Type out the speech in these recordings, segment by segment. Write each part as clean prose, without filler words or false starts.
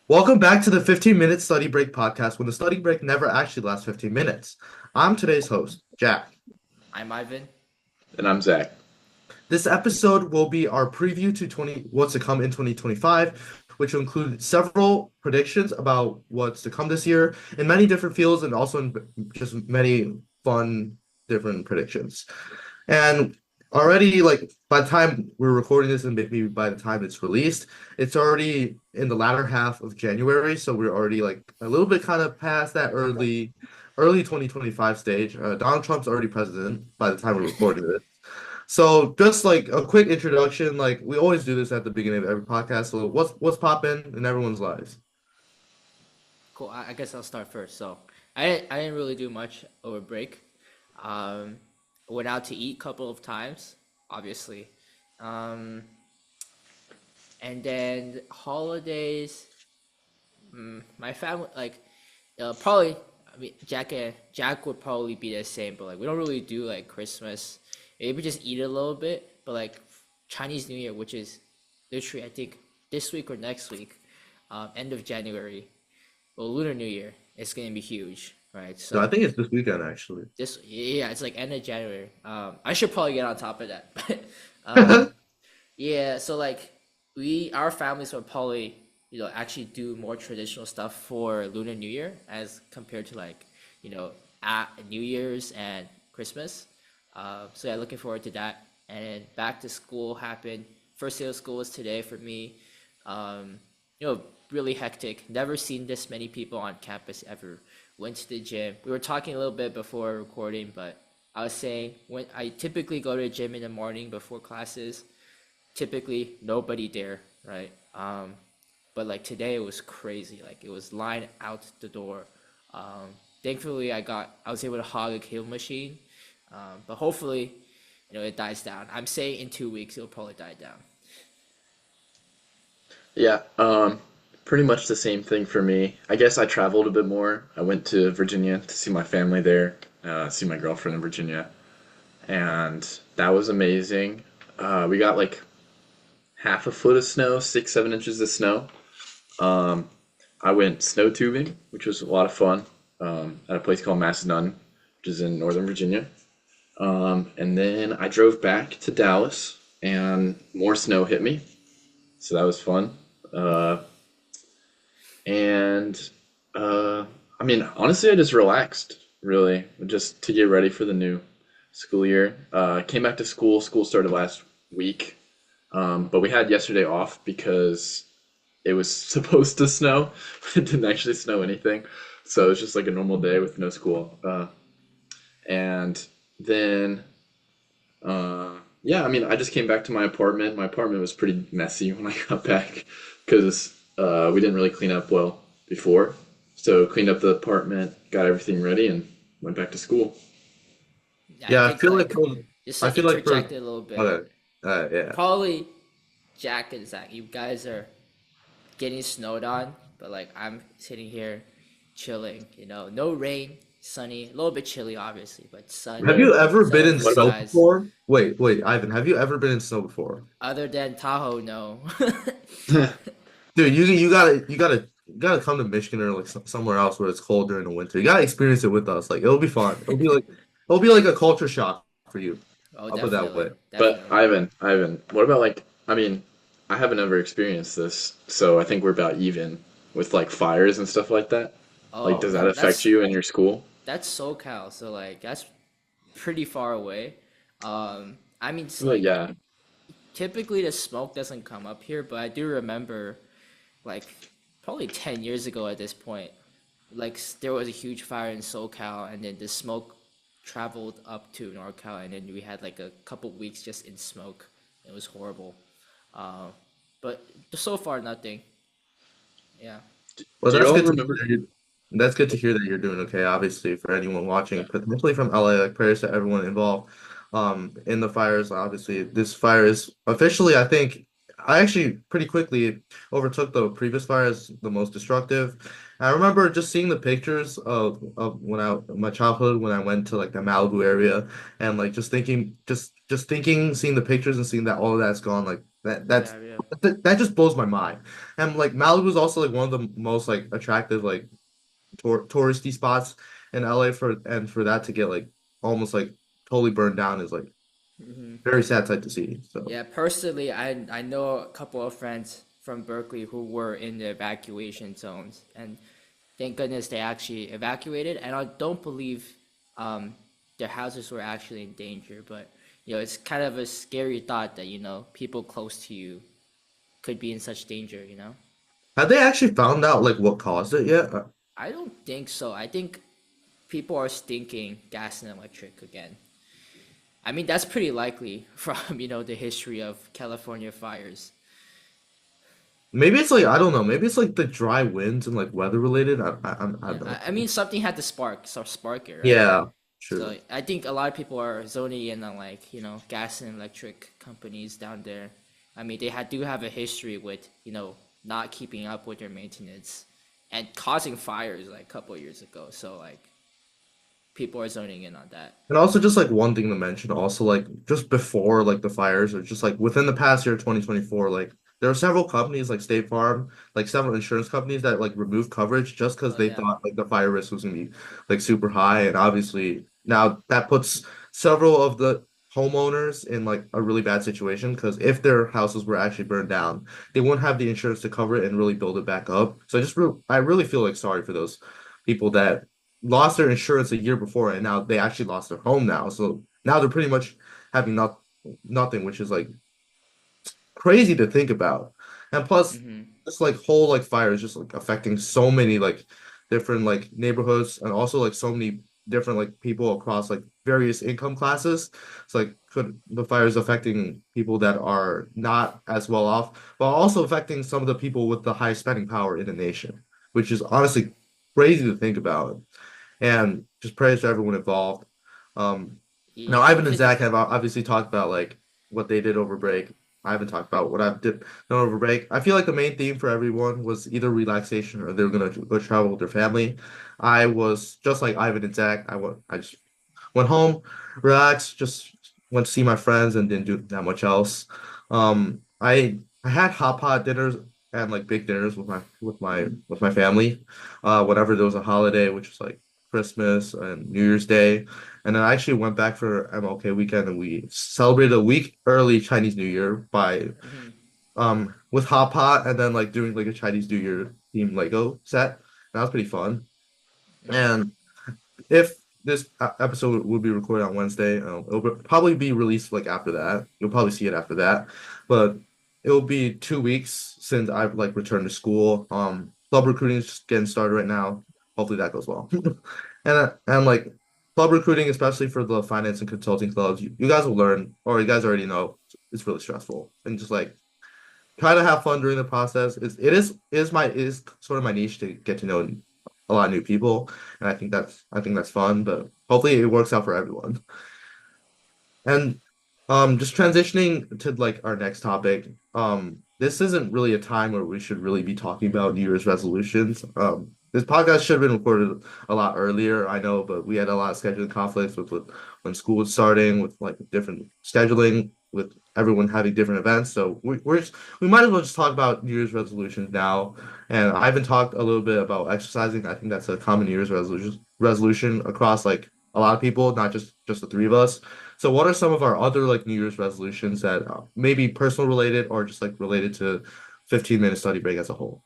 Welcome back to the 15-minute study break podcast when the study break never actually lasts 15 minutes. I'm today's host, Jack. I'm Ivan. And I'm Zach. This episode will be our preview to 20 what's to come in 2025, which will include several predictions about what's to come this year in many different fields and also in just many fun different predictions. And already, like by the time we're recording this, and maybe by the time it's released, it's already in the latter half of January. So we're already like a little bit kind of past that early 2025 stage. Donald Trump's already president by the time we're recording this. So just like a quick introduction, like we always do this at the beginning of every podcast. So what's popping in everyone's lives? Cool. I guess I'll start first. I didn't really do much over break. Went out to eat a couple of times, obviously. Um, and then holidays. My family probably. I mean, Jack would probably be the same, but like we don't really do like Christmas. Maybe just eat a little bit, but like Chinese New Year, which is literally I think this week or next week, end of January. Well, Lunar New Year, it's gonna be huge, right? No, I So think it's this weekend actually. this, yeah, it's like end of January. I should probably get on top of that, but yeah. So like our families will probably actually do more traditional stuff for Lunar New Year as compared to like at New Year's and Christmas. So yeah, looking forward to that. And then back to school happened. First day of school was today for me. Um, really hectic. Never seen this many people on campus ever. Went to the gym. We were talking a little bit before recording, but I was saying when I typically go to the gym in the morning before classes, typically nobody there, right? But like today it was crazy. Like it was line out the door. Um, Thankfully I was able to hog a cable machine. But hopefully, it dies down. I'm saying in 2 weeks it'll probably die down. Yeah, pretty much the same thing for me. I guess I traveled a bit more. I went to Virginia to see my family there, see my girlfriend in Virginia, and that was amazing. We got like half a foot of snow, 6, 7 inches of snow. Um, I went snow tubing, which was a lot of fun, at a place called Macedon, which is in Northern Virginia. And then I drove back to Dallas, and more snow hit me, so that was fun. Uh, and I mean, honestly, I just relaxed, really, just to get ready for the new school year. Came back to school. School started last week, but we had yesterday off because it was supposed to snow. It didn't actually snow anything, so it was just like a normal day with no school. And then yeah, I mean, I just came back to my apartment. My apartment was pretty messy when I got back because we didn't really clean up well before. So cleaned up the apartment, got everything ready, and went back to school. I Yeah, I think feel like like just I like feel like for interject a little bit. okay, yeah. Probably Jack and Zach, you guys are getting snowed on, but like I'm sitting here chilling. No rain, sunny, a little bit chilly obviously, but Have sun. you Wait, ever been So in for what you snow about guys, before? Wait, Ivan, have you ever been in snow before? other than Tahoe, no. Dude, you gotta come to Michigan or like somewhere else where it's cold during the winter. You gotta experience it with us. Like it'll be fun. It'll be like a culture shock for you. Oh, I'll put it that way. definitely, but definitely. Ivan, what about like, I mean, I haven't ever experienced this, so I think we're about even with like fires and stuff like that. Like, Oh, does that affect that's you in your school? that's SoCal, so like that's pretty far away. I mean, Well, like yeah. typically the smoke doesn't come up here, but I do remember like probably 10 years ago at this point, like there was a huge fire in SoCal, and then the smoke traveled up to NorCal, and then we had like a couple weeks just in smoke. It was horrible. Uh, but so far nothing. Yeah. Well, Do you that's all good to hear remember? that's good to hear that you're doing okay. Obviously, for anyone watching, potentially from LA, like prayers to everyone involved in the fires. Obviously, this fire is officially, I think, I actually pretty quickly overtook the previous fire as the most destructive. I remember just seeing the pictures of when I my childhood when I went to like the Malibu area and like just thinking, seeing the pictures and seeing that all of that's gone. Like That's Yeah, yeah. that just blows my mind. And like Malibu is also like one of the most like attractive like touristy spots in LA for that to get like almost like totally burned down is like Hmm. very sad sight to see. So Yeah, personally, I know a couple of friends from Berkeley who were in the evacuation zones, and thank goodness they actually evacuated. And I don't believe um, their houses were actually in danger, but it's kind of a scary thought that people close to you could be in such danger. have they actually found out like what caused it yet? I don't think so. I think people are stinking gas and electric again. I mean, that's pretty likely from the history of California fires. Maybe it's like I don't know. Maybe it's like the dry winds and like weather related. I Yeah, don't I know. mean something had to spark it, right? Yeah, So true. I think a lot of people are zoning in on like gas and electric companies down there. I mean do have a history with not keeping up with their maintenance and causing fires like a couple of years ago. So like people are zoning in on that. And also just like one thing to mention, also like just before like the fires or just like within the past year 2024, like there are several companies like State Farm, like several insurance companies that like removed coverage just because Oh they yeah. thought like the fire risk was gonna be like super high. And obviously now that puts several of the homeowners in like a really bad situation because if their houses were actually burned down, they wouldn't have the insurance to cover it and really build it back up. So I really feel like sorry for those people that lost their insurance a year before and now they actually lost their home now. So now they're pretty much having nothing, which is like crazy to think about. And plus Mm-hmm. this like whole like fire is just like affecting so many like different like neighborhoods and also like so many different like people across like various income classes. It's like could the fire is affecting people that are not as well off, but also affecting some of the people with the high spending power in the nation, which is honestly crazy to think about and just prayers to everyone involved. Um, now Yeah, Ivan and because Zach have obviously talked about like what they did over break. I haven't talked about what I've done over break. I feel like the main theme for everyone was either relaxation or they were gonna go travel with their family. I was just like Ivan and Zach. I just went home, relaxed, just went to see my friends and didn't do that much else. I had hot pot dinners and like big dinners with my family. Whenever there was a holiday, which was like Christmas and New Year's Day. And then I actually went back for MLK weekend and we celebrated a week early Chinese New Year by with hot pot and then like doing like a Chinese New Year themed Lego set. And that was pretty fun. And if this episode will be recorded on Wednesday, probably be released like after that. You'll probably see it after that, but it'll be 2 weeks since I've like returned to school. Club recruiting is just getting started right now. Hopefully that goes well. And like club recruiting, especially for the finance and consulting clubs, you guys will learn, or you guys already know, it's really stressful and just like try to have fun during the process. It is sort of my niche to get to know a lot of new people, and I think that's fun. But hopefully it works out for everyone. And just transitioning to like our next topic. This isn't really a time where we should really be talking about New Year's resolutions. This podcast should have been recorded a lot earlier, I know, but we had a lot of scheduling conflicts with when school was starting, with like different scheduling, with everyone having different events. So we might as well just talk about New Year's resolutions now. And I haven't talked a little bit about exercising. I think that's a common New Year's resolution across like a lot of people, not just the three of us. So what are some of our other like New Year's resolutions that maybe personal related or just like related to 15-minute study break as a whole?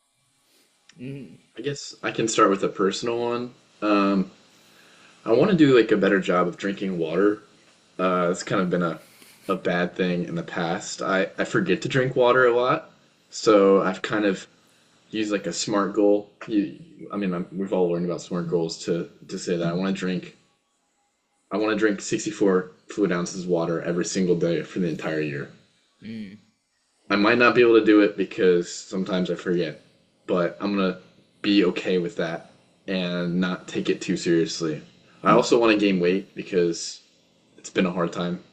mm, I guess I can start with a personal one. Um, I want to do like a better job of drinking water. It's kind of been a bad thing in the past. I forget to drink water a lot, so I've kind of used like a SMART goal. We've all learned about SMART goals to say that I want to drink 64 fluid ounces of water every single day for the entire year. mm, I might not be able to do it because sometimes I forget, but I'm gonna be okay with that and not take it too seriously. I also want to gain weight because it's been a hard time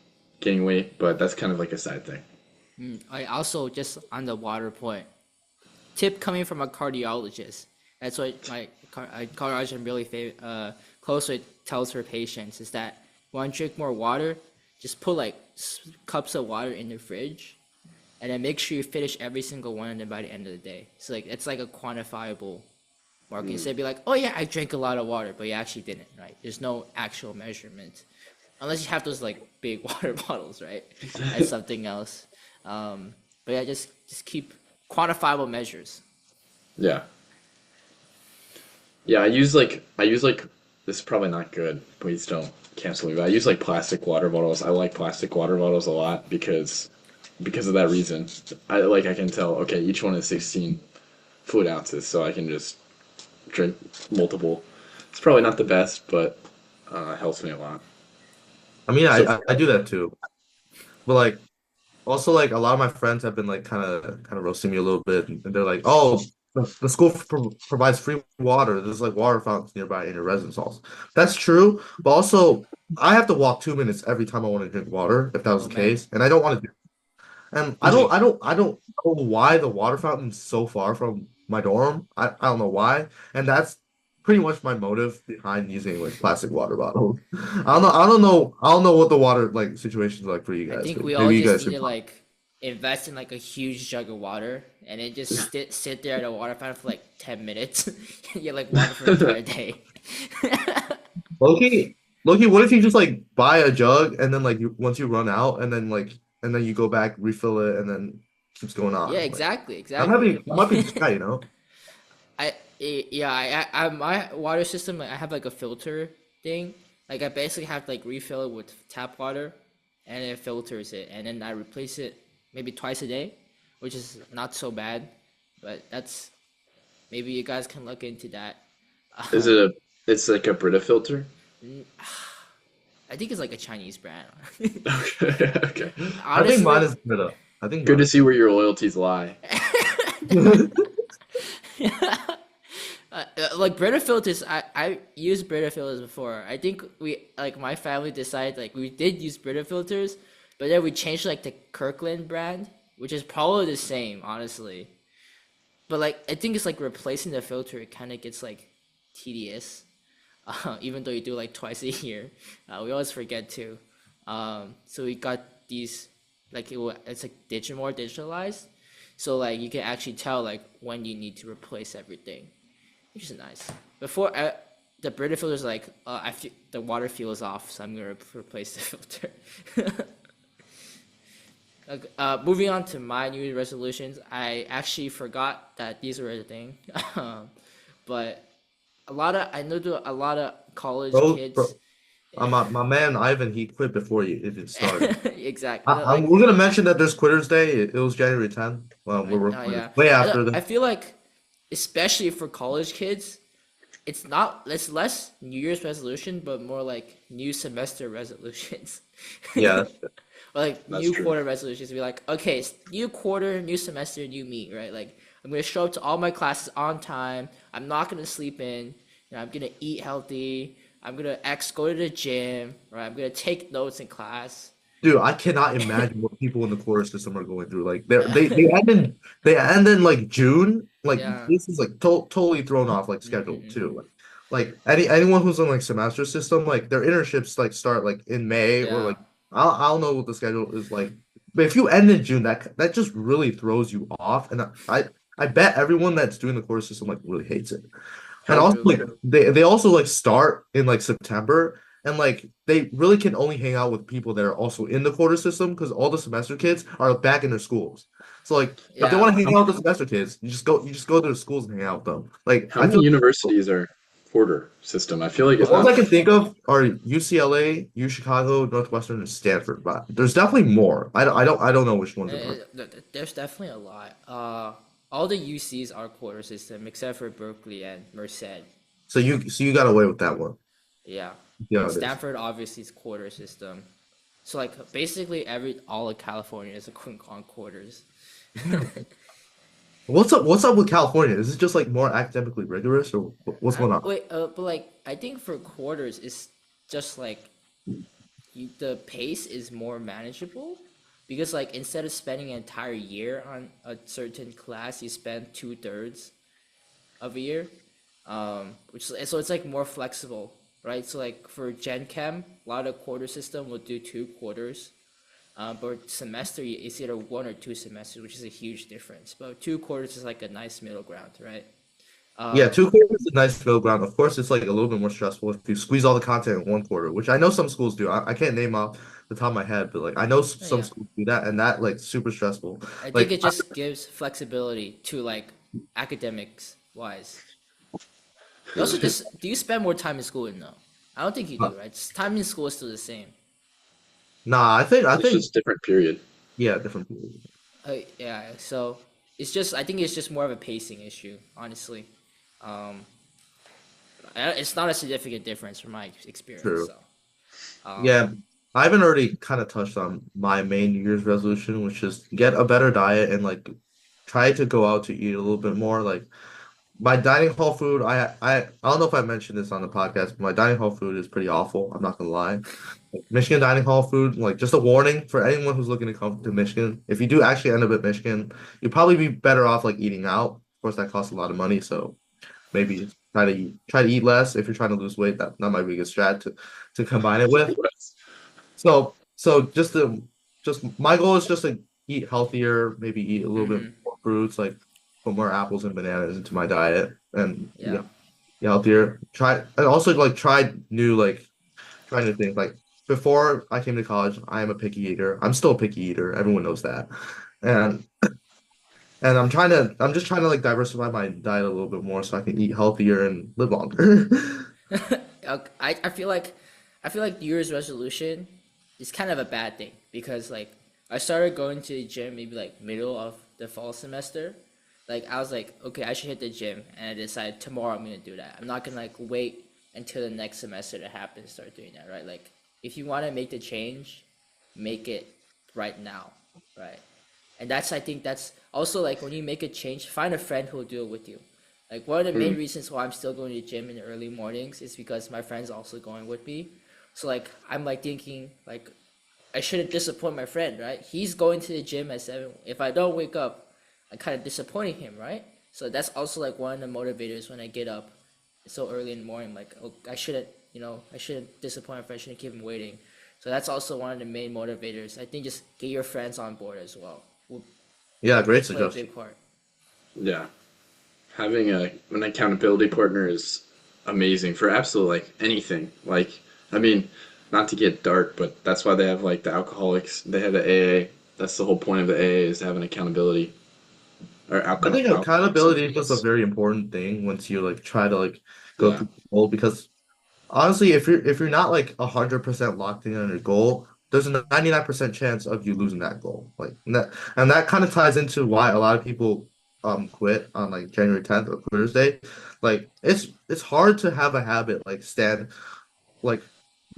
gaining weight, but that's kind of like a side thing. I also just on the water point. Tip coming from a cardiologist. That's what my cardiologist I'm really close with tells her patients is that want to drink more water, just put like cups of water in the fridge, and then make sure you finish every single one of them by the end of the day. So like it's like a quantifiable market. Instead of be like, oh yeah, I drank a lot of water, but you actually didn't, right? There's no actual measurement. Unless you have those like big water bottles, right? That's something else. But yeah, just keep quantifiable measures. Yeah. Yeah, I use like this is probably not good. Please don't cancel me. But I use like plastic water bottles. I like plastic water bottles a lot because of that reason. I can tell, okay, each one is 16 fluid ounces, so I can just drink multiple. It's probably not the best, but it helps me a lot. I mean, So I do that too. But like also like a lot of my friends have been like kind of roasting me a little bit, and they're like, "Oh, the school provides free water. There's like water fountains nearby in your residence halls." That's true, but also I have to walk 2 minutes every time I want to drink water, if that was Oh the man. case, and I don't want to do. And I don't know why the water fountain's so far from my dorm. I don't know why, and that's pretty much my motive behind using like plastic water bottles. I don't know what the water like situation's like for you I guys. think But we all maybe you just guys need should. to like invest in like a huge jug of water and then just sit there at a water fountain for like 10 minutes. You get like water for an entire day. Loki, Loki, what if you just like buy a jug and then like once you run out and then you go back, refill it, and then keeps going Yeah, on. Like exactly, that might exactly. be that might be just right, you know? Yeah, I my water system, like, I have like a filter thing. Like I basically have to like refill it with tap water, and it filters it, and then I replace it maybe twice a day, which is not so bad. But that's maybe you guys can look into that. is it Um, a it's like a Brita filter? I think it's like a Chinese brand. Okay, okay. I think mine Honestly, is better. I think Good mine to is see where your loyalties lie. like Brita filters, I used Brita filters before. I think we like my family decided like we did use Brita filters, but then we changed like the Kirkland brand, which is probably the same, honestly. But like I think it's like replacing the filter. It kind of gets like tedious, even though you do like twice a year. We always forget to. So we got these like it's like more digitalized, so like you can actually tell like when you need to replace everything, which is nice. Before the Brita filter is like the water feels off, so I'm gonna replace the filter. Moving on to my New Year's resolutions, I actually forgot that these were a thing, but I know a lot of college bro, kids. my man Ivan, he quit before you it started. Exactly. Like We're gonna mention that there's Quitters Day. It was January 10th. We're recording yeah, way after I the feel like especially for college kids, it's less New Year's resolution, but more like new semester resolutions. yeah. Or like That's new true. quarter resolutions. Be like, okay, new quarter, new semester, new me, right? Like I'm gonna show up to all my classes on time. I'm not gonna sleep in. I'm gonna eat healthy. I'm gonna go to the gym, right? I'm gonna take notes in class. Dude, I cannot imagine what people in the quarter system are going through. Like they end in like June. Like Yeah. this is like totally thrown off like schedule Mm-mm-mm. too. Like anyone who's on like semester system, like their internships like start like in May or Yeah. like I don't know what the schedule is like. But if you end in June, that just really throws you off. And I bet everyone that's doing the quarter system like really hates it. And How also True. like they also like start in like September and like they really can only hang out with people that are also in the quarter system because all the semester kids are back in their schools. So like if they Yeah. want to hang how out with the semester kids, you just go to the schools and hang out with them. Like how I many feel universities are quarter system? I feel like the it's ones not. I can think of are UCLA, U Chicago, Northwestern, and Stanford, but there's definitely more. I don't know which ones are. There's definitely a lot. All the UCs are quarter system except for Berkeley and Merced. So you got away with that one. Yeah, Yeah, and it is. Stanford obviously is quarter system. So like basically all of California is a on quarters. What's up with California? Is it just like more academically rigorous or what's going on? But like I think for quarters it's just like the pace is more manageable because like instead of spending an entire year on a certain class, you spend 2/3 of a year, which so it's like more flexible, right? So like for Gen Chem, a lot of quarter system will do 2 quarters, But semester it's either 1 or 2 semesters, which is a huge difference. But 2 quarters is like a nice middle ground, right? Yeah, Um, 2 quarters is a nice middle ground. Of course, it's like a little bit more stressful if you squeeze all the content in 1 quarter, which I know some schools do. I can't name off the top of my head, but like I know some yeah, schools do that, and that like super stressful. I think Like it just gives flexibility to like academics wise. You also just do you spend more time in school or no? I don't think you do, right? Time in school is still the same. nah, I It's think just different period. yeah, different. Yeah, so it's just I think it's just more of a pacing issue, honestly. Um, it's not a significant difference from my experience. True. So, um, Yeah, I haven't already kind of touched on my main New Year's resolution, which is get a better diet and like try to go out to eat a little bit more. Like my dining hall food, I don't know if I mentioned this on the podcast, but my dining hall food is pretty awful. I'm not gonna lie. Like, Michigan dining hall food, like just a warning for anyone who's looking to come to Michigan. If you do actually end up at Michigan, you'd probably be better off like eating out. Of course, that costs a lot of money, so maybe try to eat less if you're trying to lose weight. That might be a good strat to combine it with. So just my goal is just to eat healthier, maybe eat a little bit mhm, more fruits, like put more apples and bananas into my diet and yeah. be healthier. Try and also like try new things. Like before I came to college, I am a picky eater. I'm still a picky eater. Everyone knows that. And I'm just trying to like diversify my diet a little bit more so I can eat healthier and live longer. I feel like New Year's resolution is kind of a bad thing because like I started going to the gym maybe like middle of the fall semester. Like I was like, okay, I should hit the gym, and I decided tomorrow I'm gonna do that. I'm not gonna like wait until the next semester to happen to start doing that, right? Like if you want to make the change, make it right now, right? And that's I think that's also like when you make a change, find a friend who will do it with you. Like one of the main Mm, reasons why I'm still going to the gym in the early mornings is because my friend's also going with me. So like I'm like thinking like I shouldn't disappoint my friend, right? He's going to the gym at 7. If I don't wake up, I'm kind of disappointing him, right? So that's also like one of the motivators when I get up so early in the morning. Like, oh, I shouldn't, I shouldn't disappoint my friend. I shouldn't keep him waiting. So that's also one of the main motivators. I think just get your friends on board as well. Yeah, Will great play a suggestion. big part. yeah. Having an accountability partner is amazing for absolutely like anything. Like, I mean, not to get dark, but that's why they have like the alcoholics. They have the AA. That's the whole point of the AA is to have an accountability or I think alcoholics accountability is just a anonymous. very important thing once you like try to like go Yeah. through the goal because honestly, if you're not like 100% locked in on your goal, there's a 99% chance of you losing that goal. Like and that kind of ties into why a lot of people quit on like January 10th or Quitter's Day. Like it's hard to have a habit like stand like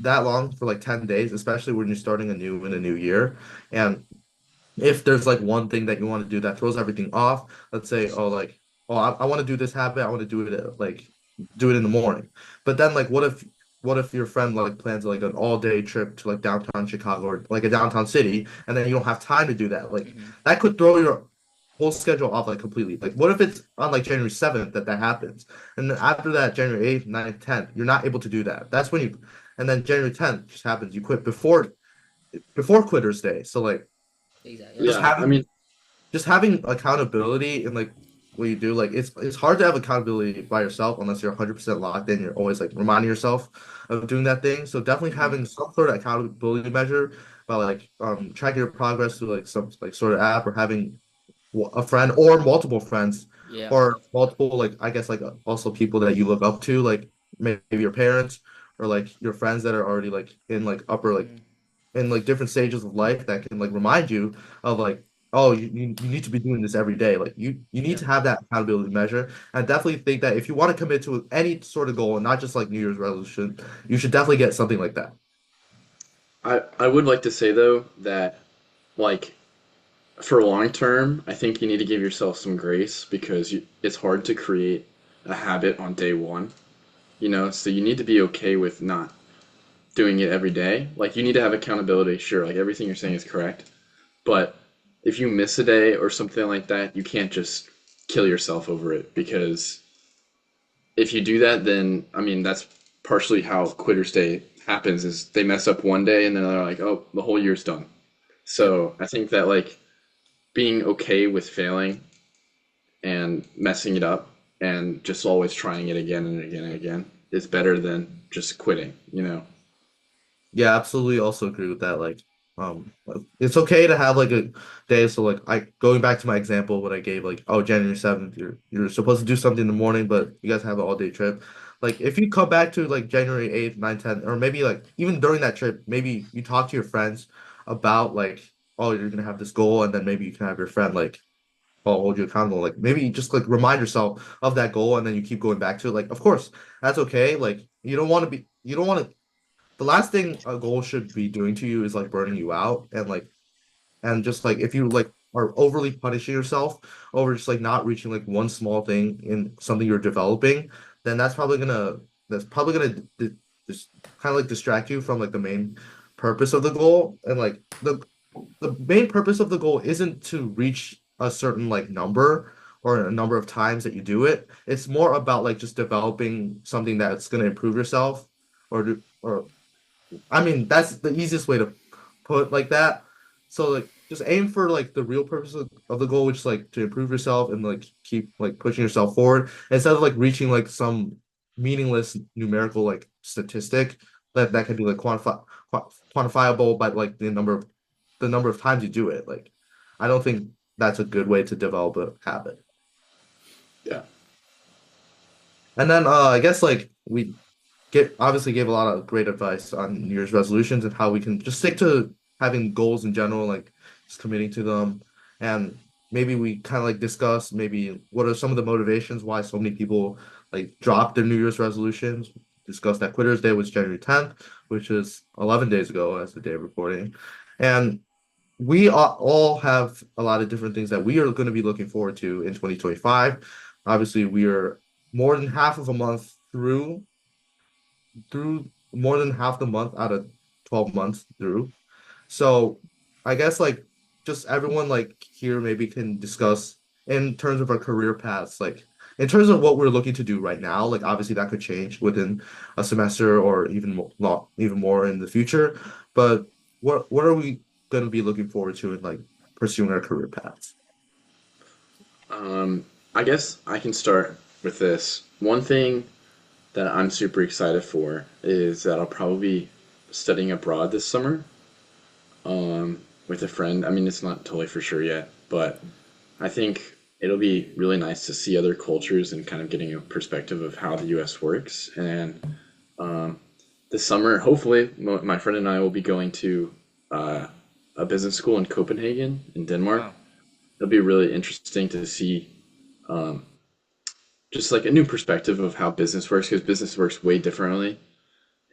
that long for like 10 days, especially when you're starting anew in a new year. And if there's like one thing that you want to do that throws everything off, let's say, oh, I want to do this habit, I want to do it do it in the morning. But then like what if your friend like plans like an all day trip to like downtown Chicago or like a downtown city and then you don't have time to do that? Like Hmm. that could throw your whole schedule off like completely. Like what if it's on like January 7th that happens? And then after that, January 8th, 9th, 10th, you're not able to do that. That's when you and then January 10th just happens. You quit before Quitter's Day. So like Exactly. just That's Yeah. true. I having mean, accountability and like what you do like it's hard to have accountability by yourself unless you're 100% locked in. You're always like reminding yourself of doing that thing, so definitely Hmm. having some sort of accountability measure by like tracking your progress through like some like sort of app or having a friend or multiple friends Yeah. or multiple like I guess like also people that you look up to, like maybe your parents or like your friends that are already like in like upper like Hmm. in like different stages of life that can like remind you of like oh you need to be doing this every day. Like you need Yeah. to have that accountability measure. And I definitely think that if you want to commit to any sort of goal and not just like New Year's resolution, you should definitely get something like that. I would like to say though that like for long term, I think you need to give yourself some grace because it's hard to create a habit on day one. So you need to be okay with not doing it every day. Like you need to have accountability, sure, like everything you're saying is correct. But if you miss a day or something like that, you can't just kill yourself over it because if you do that, then I mean that's partially how Quitter's Day happens is they mess up one day and then they're like, oh, the whole year's done. So I think that like being okay with failing and messing it up and just always trying it again and again and again is better than just quitting, you know? Yeah, absolutely. Also agree with that. It's okay to have like a day. So like, I going back to my example, what I gave, like, oh, January 7th, you're supposed to do something in the morning, but you guys have an all day trip. Like, if you come back to like January 8th, 9th, 10th, or maybe like even during that trip, maybe you talk to your friends about like, oh, you're gonna have this goal, and then maybe you can have your friend like, oh, hold you accountable. Like, maybe you just like remind yourself of that goal, and then you keep going back to it. Like, of course, that's okay. Like, you don't want to the last thing a goal should be doing to you is like burning you out, and just like if you like are overly punishing yourself over just like not reaching like one small thing in something you're developing, then that's probably gonna just kind of like distract you from like the main purpose of the goal. And like the main purpose of the goal isn't to reach a certain like number or a number of times that you do it. It's more about like just developing something that's going to improve yourself, or I mean, that's the easiest way to put like that. So like just aim for like the real purpose of the goal, which is like to improve yourself and like keep like pushing yourself forward instead of like reaching like some meaningless numerical like statistic that can be like quantifiable by like the number of times you do it. Like, I don't think that's a good way to develop a habit. Yeah. And then I guess like we get obviously gave a lot of great advice on New Year's resolutions and how we can just stick to having goals in general, like just committing to them. And maybe we kind of like discuss maybe what are some of the motivations why so many people like drop their New Year's resolutions. Discuss that Quitter's Day was January 10th, which is 11 days ago as the day of recording. And we all have a lot of different things that we are going to be looking forward to in 2025. Obviously, we are more than half of a month through more than half the month out of 12 months through. So I guess like just everyone like here maybe can discuss in terms of our career paths, like in terms of what we're looking to do right now. Like obviously that could change within a semester or even more, not even more in the future. But what are we going to be looking forward to in like pursuing our career paths? Um, I guess I can start with this. One thing that I'm super excited for is that I'll probably be studying abroad this summer, with a friend. I mean, it's not totally for sure yet, but I think it'll be really nice to see other cultures and kind of getting a perspective of how the US works. And um, this summer, hopefully, my friend and I will be going to uh, a business school in Copenhagen, in Denmark. Wow. It'll be really interesting to see um, just like a new perspective of how business works, because business works way differently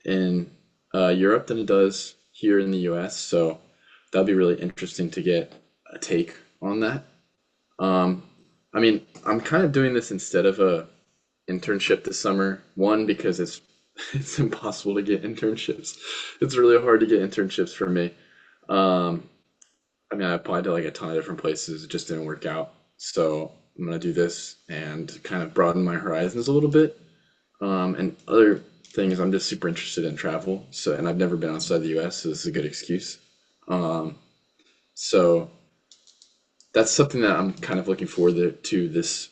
in Europe than it does here in the US. So that'll be really interesting to get a take on that. Um, I mean, I'm kind of doing this instead of a internship this summer. One, because it's it's impossible to get internships. It's really hard to get internships for me. Um, I mean, I applied to like a ton of different places. It just didn't work out. So I'm gonna do this and kind of broaden my horizons a little bit. And other things, I'm just super interested in travel. So, and I've never been outside the U.S., so this is a good excuse. Um, so that's something that I'm kind of looking forward to this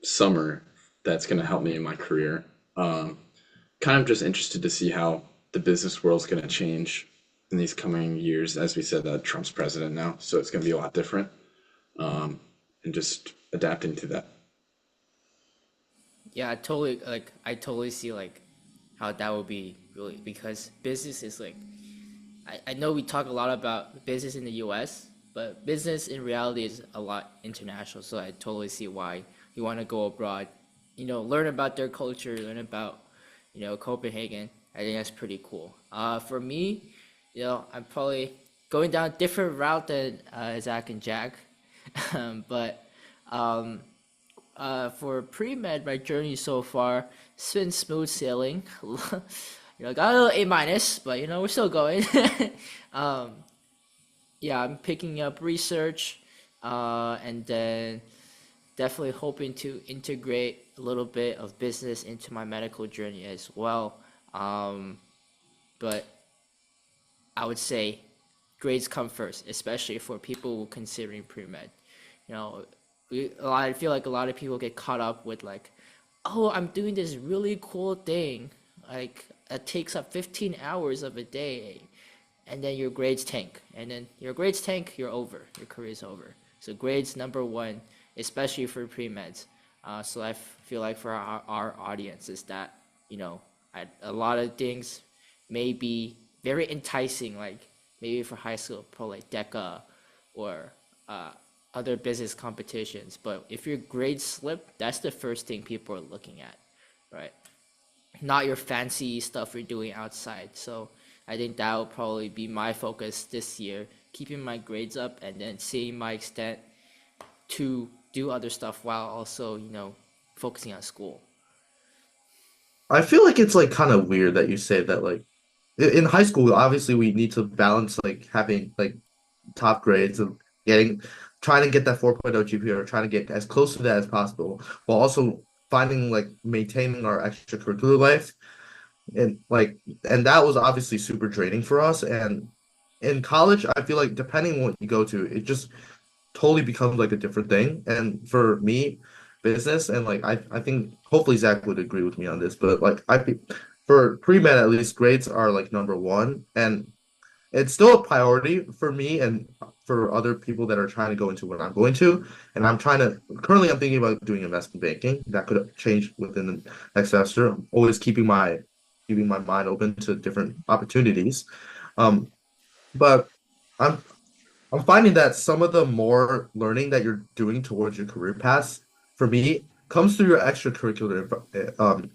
summer. That's gonna help me in my career. Um, Kind of just interested to see how the business world's gonna change in these coming years. As we said, that Trump's president now, so it's gonna be a lot different. Um, and just adapting to that. Yeah, I totally see like how that would be really because business is like I know we talk a lot about business in the US, but business in reality is a lot international. So I totally see why you want to go abroad, learn about their culture, learn about, Copenhagen. I think that's pretty cool. For me, I'm probably going down a different route than Zach and Jack. But um, for pre-med, my journey so far, it's been smooth sailing. Got a little A minus, but we're still going. um, yeah, I'm picking up research, and then definitely hoping to integrate a little bit of business into my medical journey as well. But I would say grades come first, especially for people considering pre-med. You know, I feel like a lot of people get caught up with like, oh, I'm doing this really cool thing, like it takes up 15 hours of a day, and then your grades tank, and then your grades tank, you're over, your career's over. So grades number one, especially for pre-meds. So feel like for our audience is that, you know, a lot of things may be very enticing, like maybe for high school, pro like DECA or uh, other business competitions. But if your grades slip, that's the first thing people are looking at, right? Not your fancy stuff you're doing outside. So I think that will probably be my focus this year, keeping my grades up and then seeing my extent to do other stuff while also, you know, focusing on school. I feel like it's like kind of weird that you say that like in high school, obviously we need to balance like having like top grades and getting trying to get that 4.0 GPA or trying to get as close to that as possible while also finding like maintaining our extracurricular life and like and that was obviously super draining for us and in college I feel like depending on what you go to it just totally becomes like a different thing and for me business and like I think hopefully Zach would agree with me on this but like for pre-med at least grades are like number one and it's still a priority for me and for other people that are trying to go into what I'm going to. And I'm trying to currently I'm thinking about doing investment banking. That could change within the next semester. I'm always keeping my mind open to different opportunities. Um, but I'm I'm finding that some of the more learning that you're doing towards your career paths, for me, comes through your extracurricular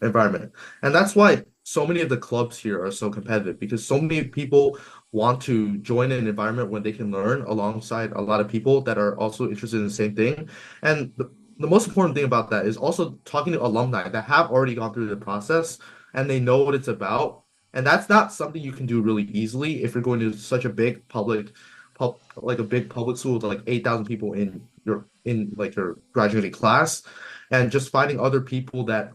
environment. And that's why so many of the clubs here are so competitive because so many people want to join an environment where they can learn alongside a lot of people that are also interested in the same thing. And the most important thing about that is also talking to alumni that have already gone through the process and they know what it's about. And that's not something you can do really easily if you're going to such a big like a big public school with like 8,000 people in like your graduating class and just finding other people that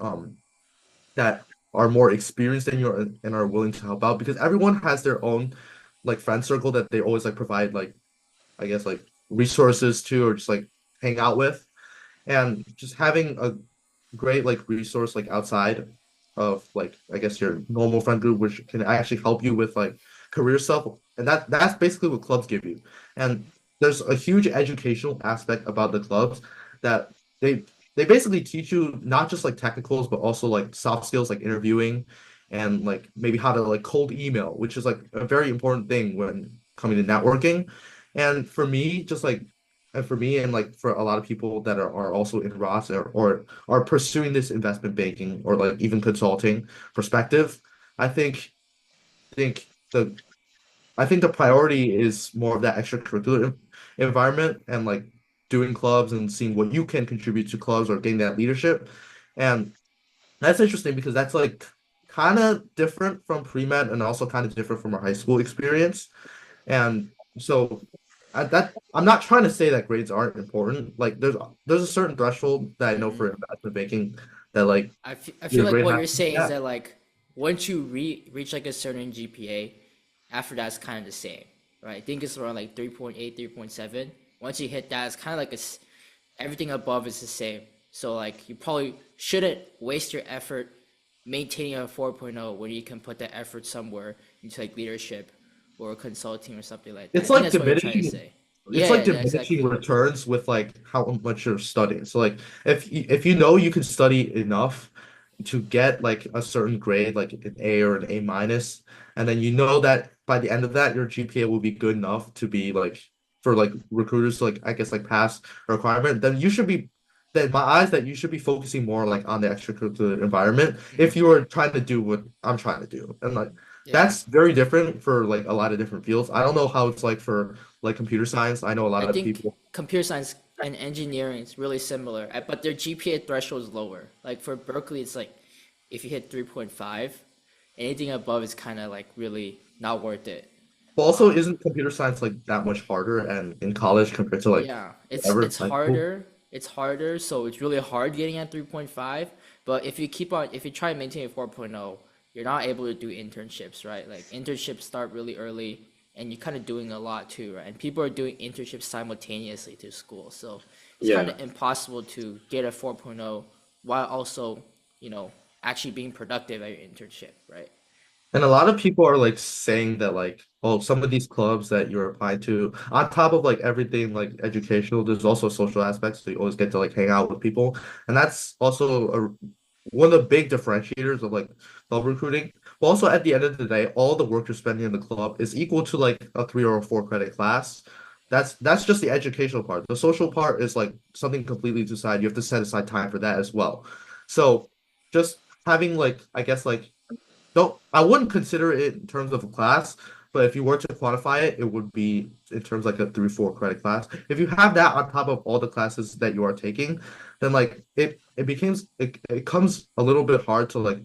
are more experienced than you and are willing to help out because everyone has their own like friend circle that they always like provide like I guess like resources to or just like hang out with and just having a great like resource like outside of like I guess your normal friend group, which can actually help you with like career stuff, and that's basically what clubs give you. And there's a huge educational aspect about the clubs that they they basically teach you not just like technicals, but also like soft skills like interviewing and like maybe how to like cold email, which is like a very important thing when coming to networking. And for me, just like and for me and like for a lot of people that are also in Ross or are pursuing this investment banking or like even consulting perspective, I think the I think the priority is more of that extracurricular environment and like doing clubs and seeing what you can contribute to clubs or getting that leadership. And that's interesting because that's like kind of different from pre-med and also kind of different from our high school experience. And so I'm not trying to say that grades aren't important. Like there's a certain threshold that I know Mhm. for investment banking that like I feel your like grade what has you're to be saying is at. that like once you reach like a certain GPA, after that's kind of the same, right? I think it's around like 3.8, 3.7. Once you hit that, it's kind of like everything above is the same. So like you probably shouldn't waste your effort maintaining a 4.0 when you can put that effort somewhere into like leadership or consulting or something like that. I It's think like that's what you're trying to diminishing say. it's Yeah, like yeah, diminishing exactly. returns with like how much you're studying. So like if you know you can study enough to get like a certain grade, like an A or an A minus, and then you know that by the end of that your GPA will be good enough to be like for like recruiters to like I guess like pass a requirement, then you should be then in my eyes that you should be focusing more like on the extracurricular environment if Hmm. you are trying to do what I'm trying to do. And like Yeah. that's very different for like a lot of different fields. I don't know how it's like for like computer science. I know a lot I of think people. computer science and engineering is really similar, but their GPA threshold is lower. Like for Berkeley, it's like if you hit 3.5, anything above is kind of like really not worth it. But also, Um, isn't computer science like that much harder and in college compared to like yeah, whatever it's high school? harder. It's harder, so it's really hard getting at 3.5. But if you try and maintain a 4.0, you're not able to do internships, right? Like internships start really early, and you're kind of doing a lot too, right? And people are doing internships simultaneously to school, so it's kind Yeah. of impossible to get a 4.0 while also, actually being productive at your internship, right? And a lot of people are like saying that like, oh, some of these clubs that you're applying to, on top of like everything like educational, there's also social aspects. So you always get to like hang out with people. And that's also one of the big differentiators of like club recruiting. But also at the end of the day, all the work you're spending in the club is equal to like a 3 or 4 credit class. That's just the educational part. The social part is like something completely to side. You have to set aside time for that as well. So just having like I guess like don't I wouldn't consider it in terms of a class, but if you were to quantify it, it would be in terms like a 3 4 credit class. If you have that on top of all the classes that you are taking, then like it comes a little bit hard to like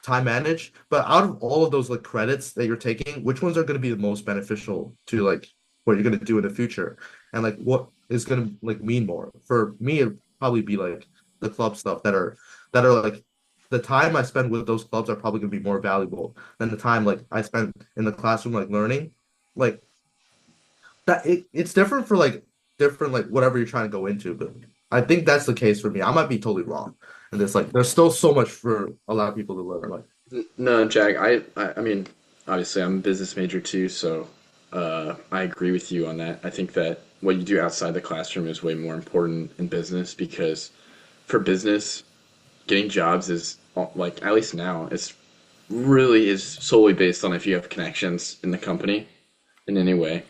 time manage. But out of all of those like credits that you're taking, which ones are going to be the most beneficial to like what you're going to do in the future, and like what is going to like mean more? For me, it'd probably be like the club stuff that are like the time I spend with those clubs are probably gonna be more valuable than the time like I spent in the classroom like learning. Like that it's different for like different like whatever you're trying to go into, but I think that's the case for me. I might be totally wrong. And there's like there's still so much for a lot of people to learn. Like No, Jack, I mean, obviously I'm a business major too, so I agree with you on that. I think that what you do outside the classroom is way more important in business because for business, getting jobs is like, at least now, it's really is solely based on if you have connections in the company in any way.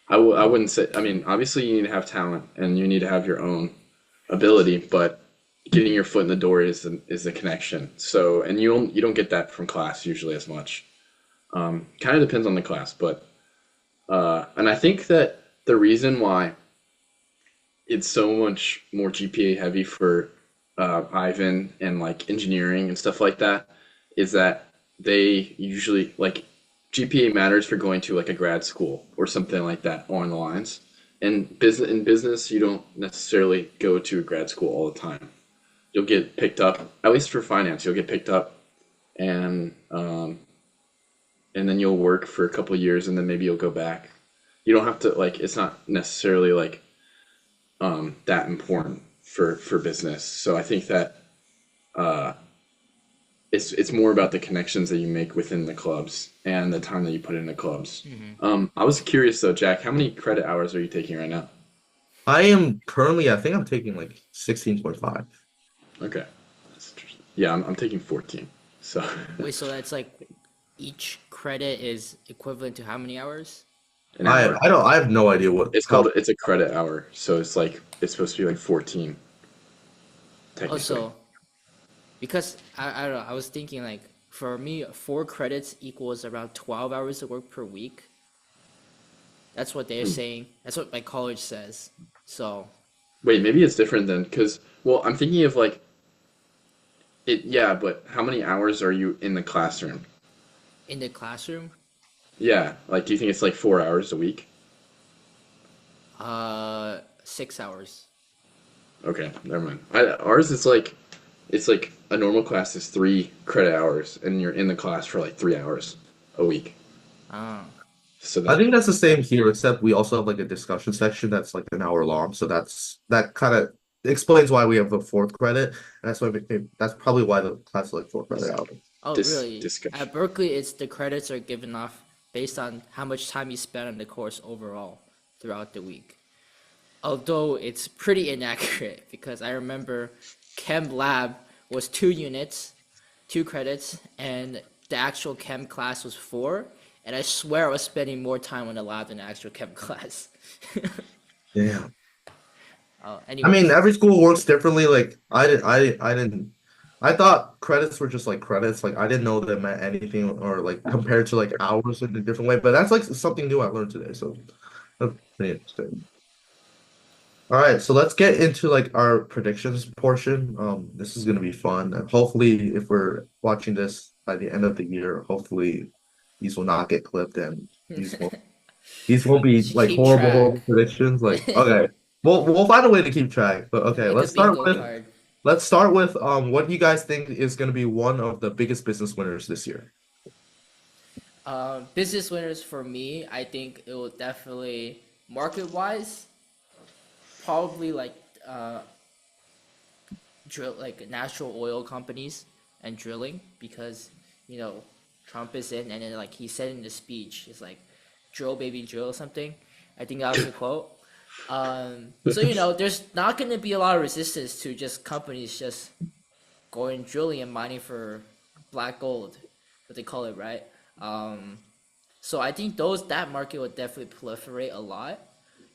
I wouldn't say, I mean, obviously you need to have talent and you need to have your own ability, but getting your foot in the door is the connection. So, and you don't get that from class usually as much. Kind of depends on the class, but and I think that the reason why it's so much more GPA heavy for Ivan and like engineering and stuff like that is that they usually like GPA matters for going to like a grad school or something like that along the lines. And business, you don't necessarily go to a grad school all the time. You'll get picked up, at least for finance, you'll get picked up and and then you'll work for a couple of years and then maybe you'll go back. You don't have to like it's not necessarily like that important for business. So I think that uh, it's more about the connections that you make within the clubs and the time that you put in the clubs. I was curious though, Jack, how many credit hours are you taking right now? I am currently I think I'm taking like 16.5. Okay, that's interesting. Yeah, I'm taking 14. So Wait, so that's like each credit is equivalent to how many hours? an hour. I have no idea what how It's a credit hour, so it's like it's supposed to be like 14 technically. Also, because I don't know, I was thinking like for me, 4 credits equals around 12 hours of work per week. That's what they're saying. That's what my college says. So, Wait, maybe it's different then, because well, I'm thinking of like it. Yeah, but how many hours are you in the classroom? in the classroom, Yeah, like do you think it's like 4 hours a week? 6 hours. Okay, never mind. Ours is like it's like a normal class is 3 credit hours, and you're in the class for like 3 hours a week. Ah, So I that think that's the same here, except we also have like a discussion section that's like an hour long. So that kind of explains why we have the fourth credit, and that's probably why the class is like 4 credit hours. oh, this really? discussion. At Berkeley, it's the credits are given off based on how much time you spend on the course overall throughout the week. Although it's pretty inaccurate because I remember Chem Lab was 2 units, 2 credits, and the actual Chem class was 4. And I swear I was spending more time on the lab than the actual Chem class. Yeah. I mean, Anyways, every school works differently. Like I didn't I thought credits were just like credits. Like I didn't know that meant anything or like compared to like hours in a different way. But that's like something new I learned today. So that's pretty interesting. All right, so let's get into like our predictions portion. This is gonna be fun. And hopefully, if we're watching this by the end of the year, hopefully these will not get clipped and these won't these won't be just like keep horrible, track. horrible predictions. Like, okay, we'll find a way to keep track. But okay, Like a bingo card. let's start with what do you guys think is gonna be one of the biggest business winners this year? Business winners for me, I think it will definitely market wise, probably like uh, drill like natural oil companies and drilling because you know Trump is in and then like he said in the speech, it's like drill baby drill or something. I think that was the quote. So there's not going to be a lot of resistance to just companies just going drilling and mining for black gold, what they call it, right? Um, so I think those that market would definitely proliferate a lot,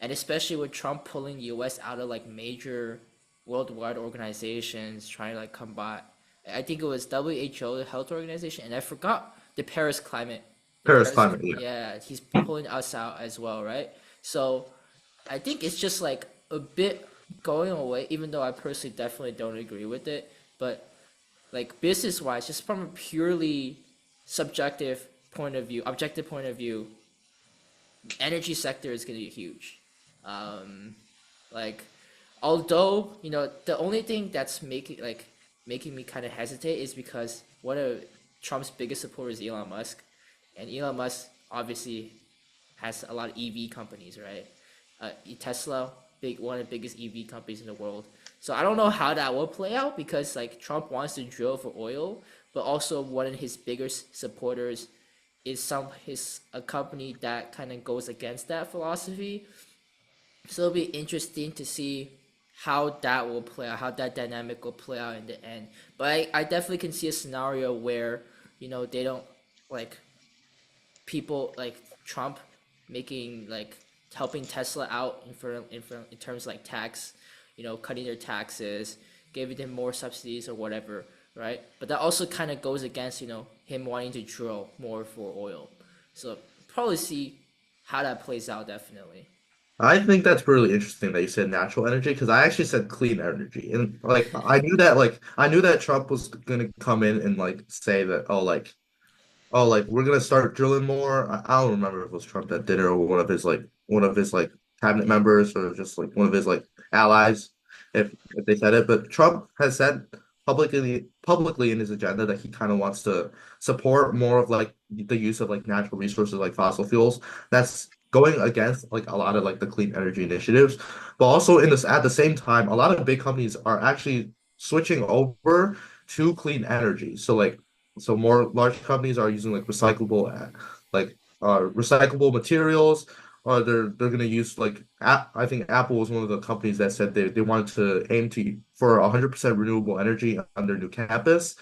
and especially with Trump pulling U.S. out of like major worldwide organizations trying to like combat. I think it was WHO, the health organization, and I forgot the Paris climate. The Paris Paris, climate, yeah. yeah, he's pulling us out as well, right? So I think it's just like a bit going away, even though I personally definitely don't agree with it. But like business wise, just from a purely subjective point of view, objective point of view, energy sector is going to be huge. Um, like, although the only thing that's making me kind of hesitate is because one of Trump's biggest supporters is Elon Musk, and Elon Musk obviously has a lot of EV companies, right? Tesla, one of the biggest EV companies in the world. So I don't know how that will play out because like Trump wants to drill for oil, but also one of his biggest supporters is his a company that kind of goes against that philosophy. So it'll be interesting to see how that will play out, how that dynamic will play out in the end. But I definitely can see a scenario where they don't like people like Trump making like helping Tesla out in terms of like tax, cutting their taxes, giving them more subsidies or whatever, right? But that also kind of goes against him wanting to drill more for oil. So probably see how that plays out definitely. I think that's really interesting that you said natural energy because I actually said clean energy. And like I knew that Trump was gonna come in and like say that we're gonna start drilling more. I don't remember if it was Trump that did it or one of his like cabinet members or just like one of his like allies if they said it. But Trump has said publicly in his agenda that he kind of wants to support more of like the use of like natural resources like fossil fuels. That's going against like a lot of like the clean energy initiatives. But also in this at the same time, a lot of big companies are actually switching over to clean energy. So more large companies are using like recyclable materials, or they're gonna use like I think Apple was one of the companies that said they wanted to aim to for 100% renewable energy on their new campus,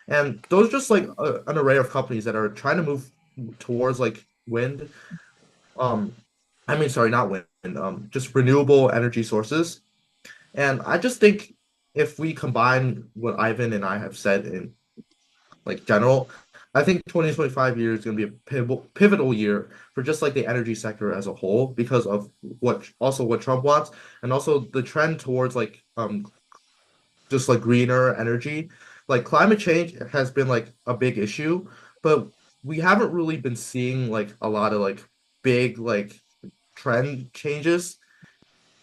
and those are just like an array of companies that are trying to move towards like wind. Um, I mean, sorry, not wind. Just renewable energy sources, and I just think if we combine what Ivan and I have said in like general. I think 2025 year is going to be a pivotal year for just like the energy sector as a whole because of what Trump wants and also the trend towards like just like greener energy. Like climate change has been like a big issue, but we haven't really been seeing like a lot of like big like trend changes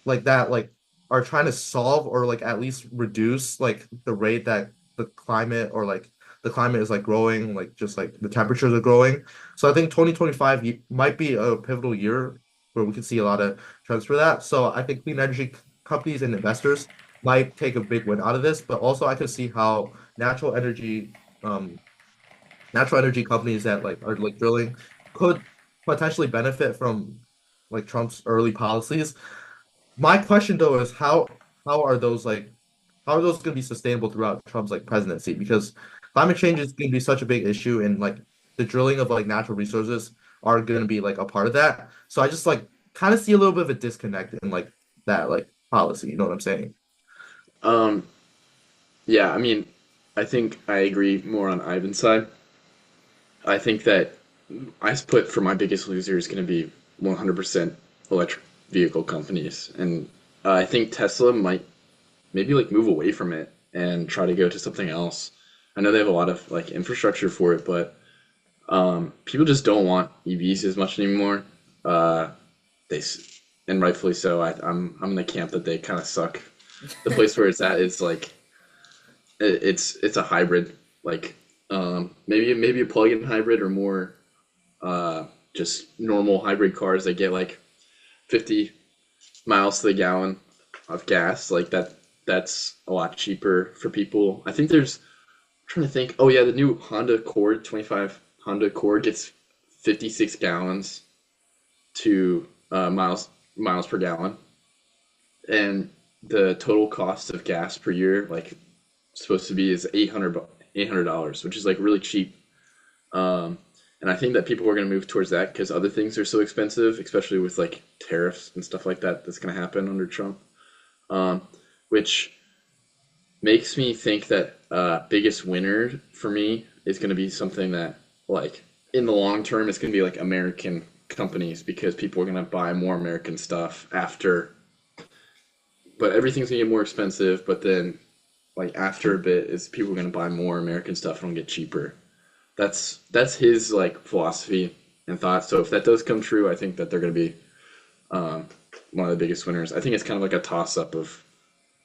like that like are trying to solve or like at least reduce like the rate that the climate is like growing like just like the temperatures are growing. So I think 2025 might be a pivotal year where we can see a lot of trends for that. So I think clean energy companies and investors might take a big win out of this, but also I could see how um natural energy companies that like are like drilling could potentially benefit from like Trump's early policies. My question though is how are those like how are those going to be sustainable throughout Trump's like presidency? Because climate change is going to be such a big issue, and like the drilling of like natural resources are going to be like a part of that. So I just like kind of see a little bit of a disconnect in like that like policy. You know what I'm saying? Um, yeah, I mean, I think I agree more on Ivan's side. I think that I put for my biggest loser is going to be 100% electric vehicle companies, and I think Tesla might maybe like move away from it and try to go to something else. I know they have a lot of like infrastructure for it, but people just don't want EVs as much anymore. Uh, and rightfully so. I'm in the camp that they kind of suck. The place where it's at is like it's a hybrid, like maybe a plug-in hybrid or more. just normal hybrid cars that get like 50 miles to the gallon of gas. Like that's a lot cheaper for people. I think there's I'm trying to think. Oh yeah, the new Honda Accord 25 Honda Accord gets 56 gallons to miles per gallon, and the total cost of gas per year like supposed to be is $800, which is like really cheap. And I think that people are going to move towards that because other things are so expensive, especially with like tariffs and stuff like that. That's going to happen under Trump, um, which makes me think that biggest winner for me is going to be something that like in the long term it's going to be like American companies because people are going to buy more American stuff after, but everything's going to get more expensive. But then like after a bit, is people are going to buy more American stuff and it'll get cheaper. That's his like philosophy and thought. So if that does come true, I think that they're going to be um, one of the biggest winners. I think it's kind of like a toss up of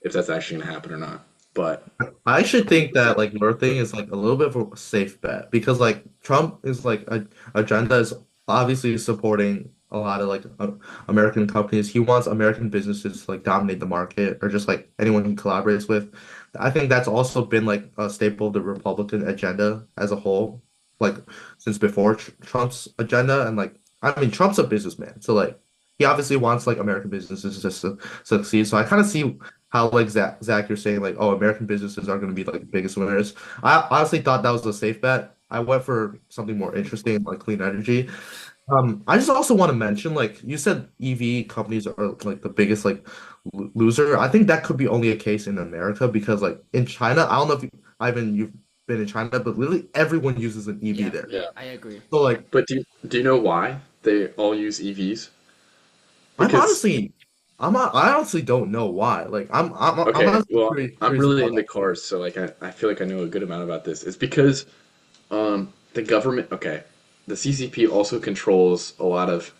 if that's actually going to happen or not. But I actually think that like your thing is like a little bit of a safe bet because like Trump is like a agenda is obviously supporting a lot of like American companies. He wants American businesses to like dominate the market or just like anyone he collaborates with. I think that's also been like a staple of the Republican agenda as a whole, like since before Trump's agenda. And like I mean, Trump's a businessman, so like he obviously wants like American businesses to succeed. So I kind of see how like Zach, you're saying like, oh, American businesses are going to be like the biggest winners. I honestly thought that was a safe bet. I went for something more interesting, like clean energy. I just also want to mention, like you said, EV companies are like the biggest like loser. I think that could be only a case in America because like in China, I don't know if Ivan, you've been in China, but literally everyone uses an EV Yeah, there. yeah, I agree. So like, but do you know why they all use EVs? I'm Because honestly, I honestly don't know why. Like, I'm okay, honestly well, I'm curious really about into that. cars, so like I feel like I know a good amount about this. It's because the government, okay, the CCP also controls a lot of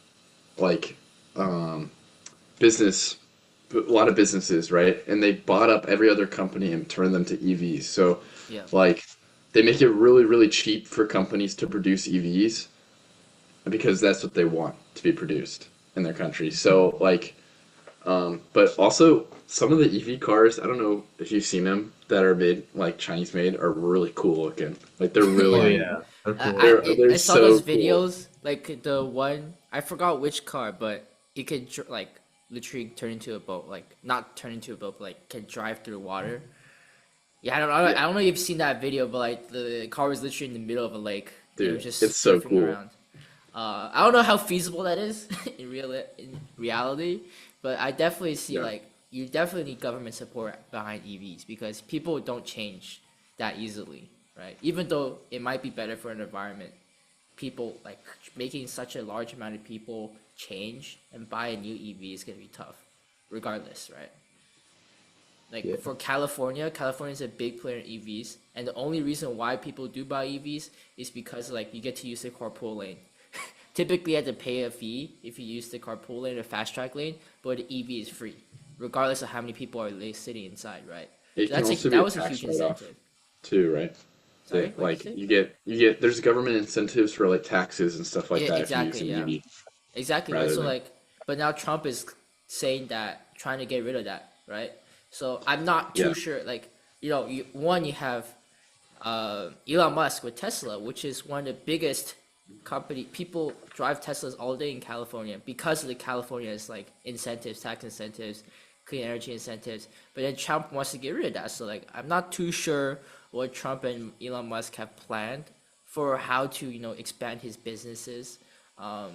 like um, business, a lot of businesses, right? And they bought up every other company and turned them to EVs. So, Yeah, like, they make it really, really cheap for companies to produce EVs because that's what they want to be produced in their country. So, like, but also some of the EV cars, I don't know if you've seen them that are made like Chinese made are really cool looking. Like they're Oh really yeah, they're I cool. they're I saw those so cool. videos. Like the one I forgot which car, but it could like literally turn into a boat. Like not turn into a boat, but like can drive through water. Yeah, Yeah, I don't know if you've seen that video, but like the car was literally in the middle of a lake and it was dude, it's just so surfing cool. around. I don't know how feasible that is in reality, but I definitely see Yeah. like you definitely need government support behind EVs because people don't change that easily, right? Even though it might be better for an environment, people like making such a large amount of people change and buy a new EV is gonna be tough, regardless, right? Like Yeah. for California, California is a big player in EVs, and the only reason why people do buy EVs is because like you get to use the carpool lane. Typically, you have to pay a fee if you use the carpool lane or fast track lane, but the EV is free, regardless of how many people are sitting inside, right? It So can also be that a was a tax huge write-off incentive. too, right? Sorry, That what did you like say? you get there's government incentives for like taxes and stuff like Yeah, that if you use exactly. an Yeah, EV exactly right. rather So than like, but now Trump is saying that trying to get rid of that, right? So I'm not yeah. too sure. Like, you have Elon Musk with Tesla, which is one of the biggest company. People drive Teslas all day in California because of the California's like incentives, tax incentives, clean energy incentives. But then Trump wants to get rid of that. So like, I'm not too sure what Trump and Elon Musk have planned for how to expand his businesses. Um,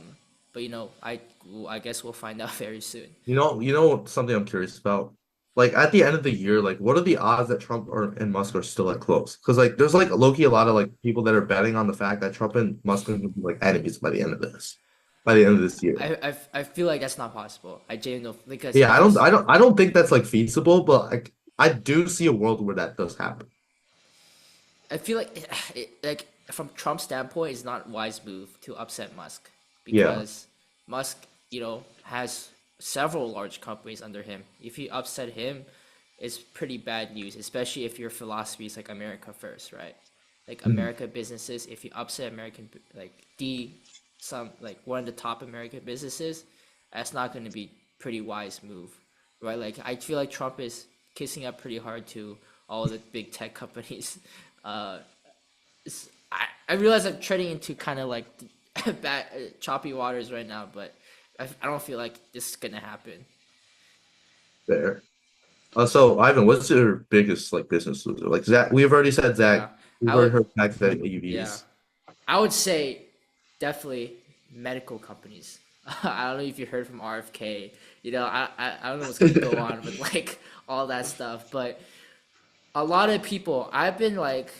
but I guess we'll find out very soon. You know something I'm curious about. Like at the end of the year, like what are the odds that Trump or and Musk are still like close? Because like there's like low-key a lot of like people that are betting on the fact that Trump and Musk are gonna be like enemies by the end of this year. I feel like that's not possible. I genuinely know because Yeah, if you I don't think that's like feasible, but like I do see a world where that does happen. I feel like like from Trump's standpoint, it's not a wise move to upset Musk Yeah. because Musk, has several large companies under him. If you upset him, it's pretty bad news, especially if your philosophy is like America first, right? Like Mhm. America businesses, if you upset American like the some like one of the top American businesses, that's not going to be pretty wise move, right? Like I feel like Trump is kissing up pretty hard to all the big tech companies. Uh, I realize I'm treading into kind of like bad, choppy waters right now, but I don't feel like this is gonna happen. There. So Ivan, what's your biggest like business loser? Like Zach, we've already said Yeah, Zach. We've I already would. heard Zach said Yeah, AUVs. I would say definitely medical companies. I don't know if you heard from RFK. I don't know what's gonna go on with like all that stuff, but a lot of people. I've been like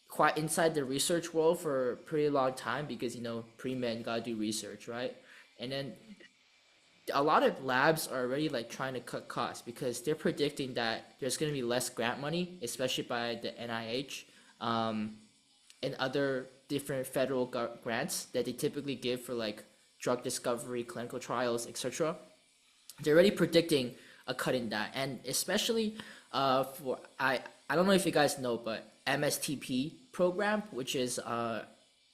quite inside the research world for a pretty long time because pre med gotta do research, right? And then a lot of labs are already like trying to cut costs because they're predicting that there's going to be less grant money, especially by the NIH, and other different federal grants that they typically give for like drug discovery, clinical trials, etc. They're already predicting a cut in that, and especially for I don't know if you guys know, but MSTP program, which is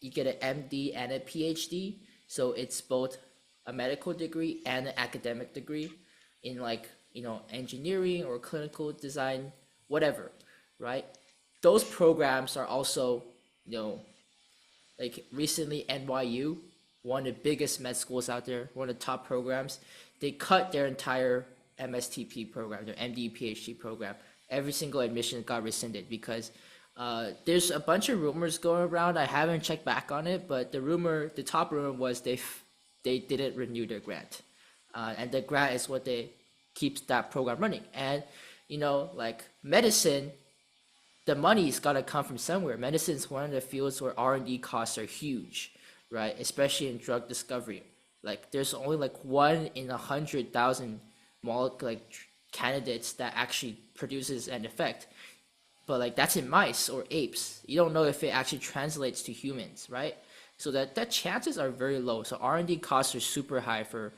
you get an MD and a PhD, so it's both a medical degree and an academic degree in like engineering or clinical design, whatever, right? Those programs are also you know like recently NYU, one of the biggest med schools out there, one of the top programs, they cut their entire MSTP program, their MD PhD program. Every single admission got rescinded because there's a bunch of rumors going around. I haven't checked back on it, but the top rumor was they didn't renew their grant, and the grant is what they keeps that program running. And like medicine, the money's got to come from somewhere. Medicine is one of the fields where R&D costs are huge, right? Especially in drug discovery. Like there's only like 1 in 100,000 candidates that actually produces an effect. But like that's in mice or apes. You don't know if it actually translates to humans, right? So that chances are very low. So R&D costs are super high for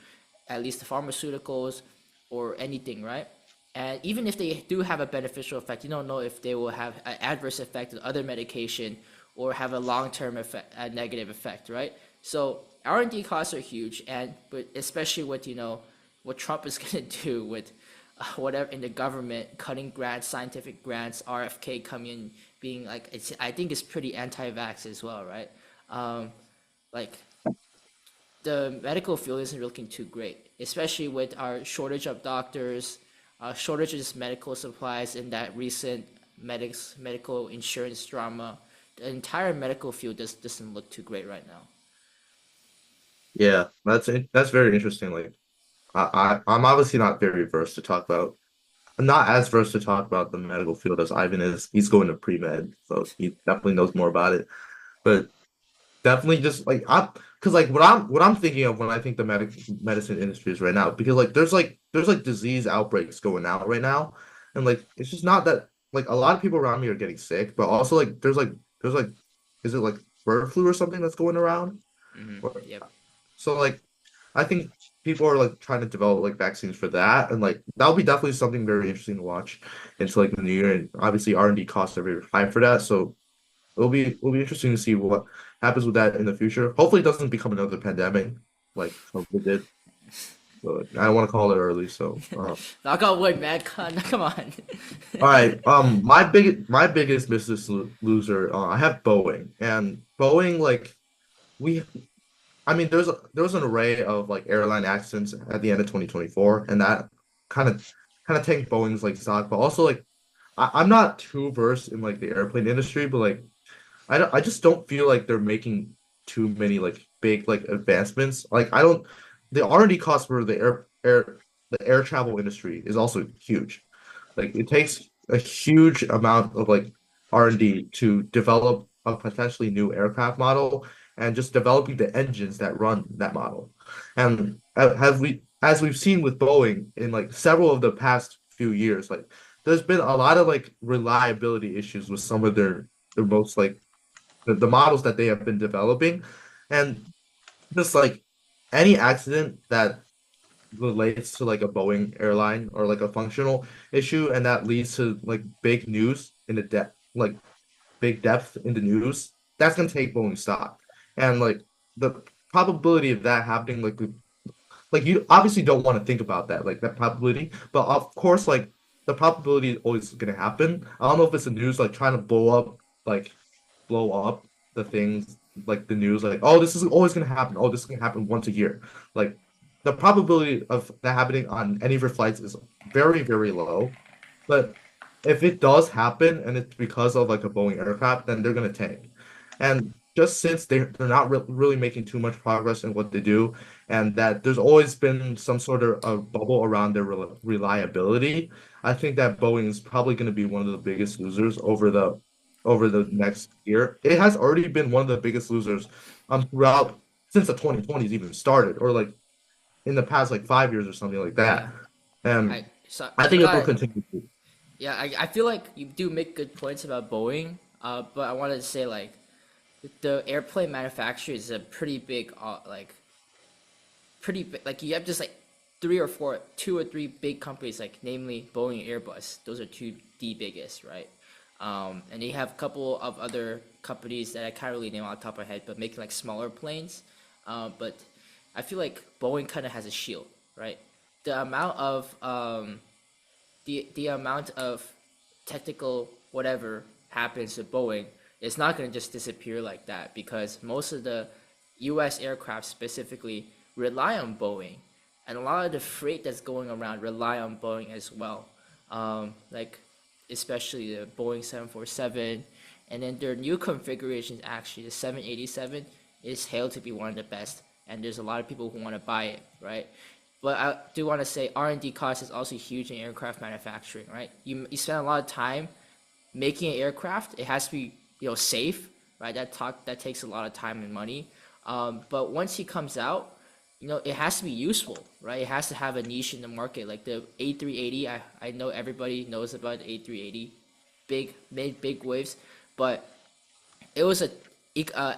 at least the pharmaceuticals or anything, right? And even if they do have a beneficial effect, you don't know if they will have an adverse effect with other medication or have a long-term effect, a negative effect, right? So R&D costs are huge, and but especially with what Trump is going to do with whatever in the government cutting grants, scientific grants, RFK coming in being like I think it's pretty anti-vax as well, right? Um, like the medical field isn't looking too great, especially with our shortage of doctors, shortage of medical supplies, and that recent medical insurance drama. The entire medical field doesn't look too great right now. Yeah, that's very interesting. Like I'm obviously not very versed to talk about. I'm not as versed to talk about the medical field as Ivan is. He's going to pre-med, so he definitely knows more about it. But definitely just like I'm because like what I'm thinking of when I think the medicine industry is right now, because like there's like disease outbreaks going out right now, and like it's just not that like a lot of people around me are getting sick, but also like there's like is it like bird flu or something that's going around? Yep. So like I think people are like trying to develop like vaccines for that, and like that'll be definitely something very interesting to watch into like the new year. And obviously R&D costs are very high for that, so it'll be interesting to see what happens with that in the future. Hopefully, it doesn't become another pandemic like COVID did. But I don't want to call it early, so Knock on wood, man. Come on. all right. My biggest business loser. I have Boeing, and Boeing like we I mean, there was an array of like airline accidents at the end of 2024, and that kind of kind of tanked Boeing's like stock. But also like I'm not too versed in like the airplane industry, but like I just don't feel like they're making too many like big like advancements. Like I don't the R&D cost for the air travel industry is also huge. Like it takes a huge amount of like R&D to develop a potentially new aircraft model and just developing the engines that run that model. And as we've seen with Boeing in like several of the past few years, like there's been a lot of like reliability issues with some of their most like the models that they have been developing. And just like any accident that relates to like a Boeing airline or like a functional issue, and that leads to like big news in the depth, like big depth in the news, that's gonna take Boeing stock. And like the probability of that happening, like you obviously don't want to think about that, like that probability, but of course, like the probability is always gonna happen. I don't know if it's the news like trying to like blow up the things, like the news, like, oh, this is always gonna happen. Oh, this is gonna happen once a year. Like the probability of that happening on any of your flights is very, very low. But if it does happen and it's because of like a Boeing aircraft, then they're gonna tank. And just since they're not really making too much progress in what they do, and that there's always been some sort of a bubble around their reliability, I think that Boeing is probably going to be one of the biggest losers over the next year. It has already been one of the biggest losers throughout since the 2020s even started, or like in the past like 5 years or something like Yeah. that. And I You think it will got continue to. yeah. I feel like you do make good points about Boeing. But I wanted to say like the airplane manufacturer is a pretty big pretty big, like you have just like two or three big companies, like namely Boeing and Airbus. Those are two the biggest, right? And you have a couple of other companies that I can't really name off the top of my head, but making like smaller planes. But I feel like Boeing kind of has a shield, right? The amount of the amount of technical whatever happens to Boeing, it's not going to just disappear like that because most of the U.S. aircraft specifically rely on Boeing, and a lot of the freight that's going around rely on Boeing as well. Like especially the Boeing 747, and then their new configurations actually the 787 is hailed to be one of the best, and there's a lot of people who want to buy it, right? But I do want to say R&D cost is also huge in aircraft manufacturing, right? You spend a lot of time making an aircraft. It has to be safe, right? That takes a lot of time and money. But once he comes out, it has to be useful, right? It has to have a niche in the market, like the A380. I know everybody knows about the A380, made big waves, but it was a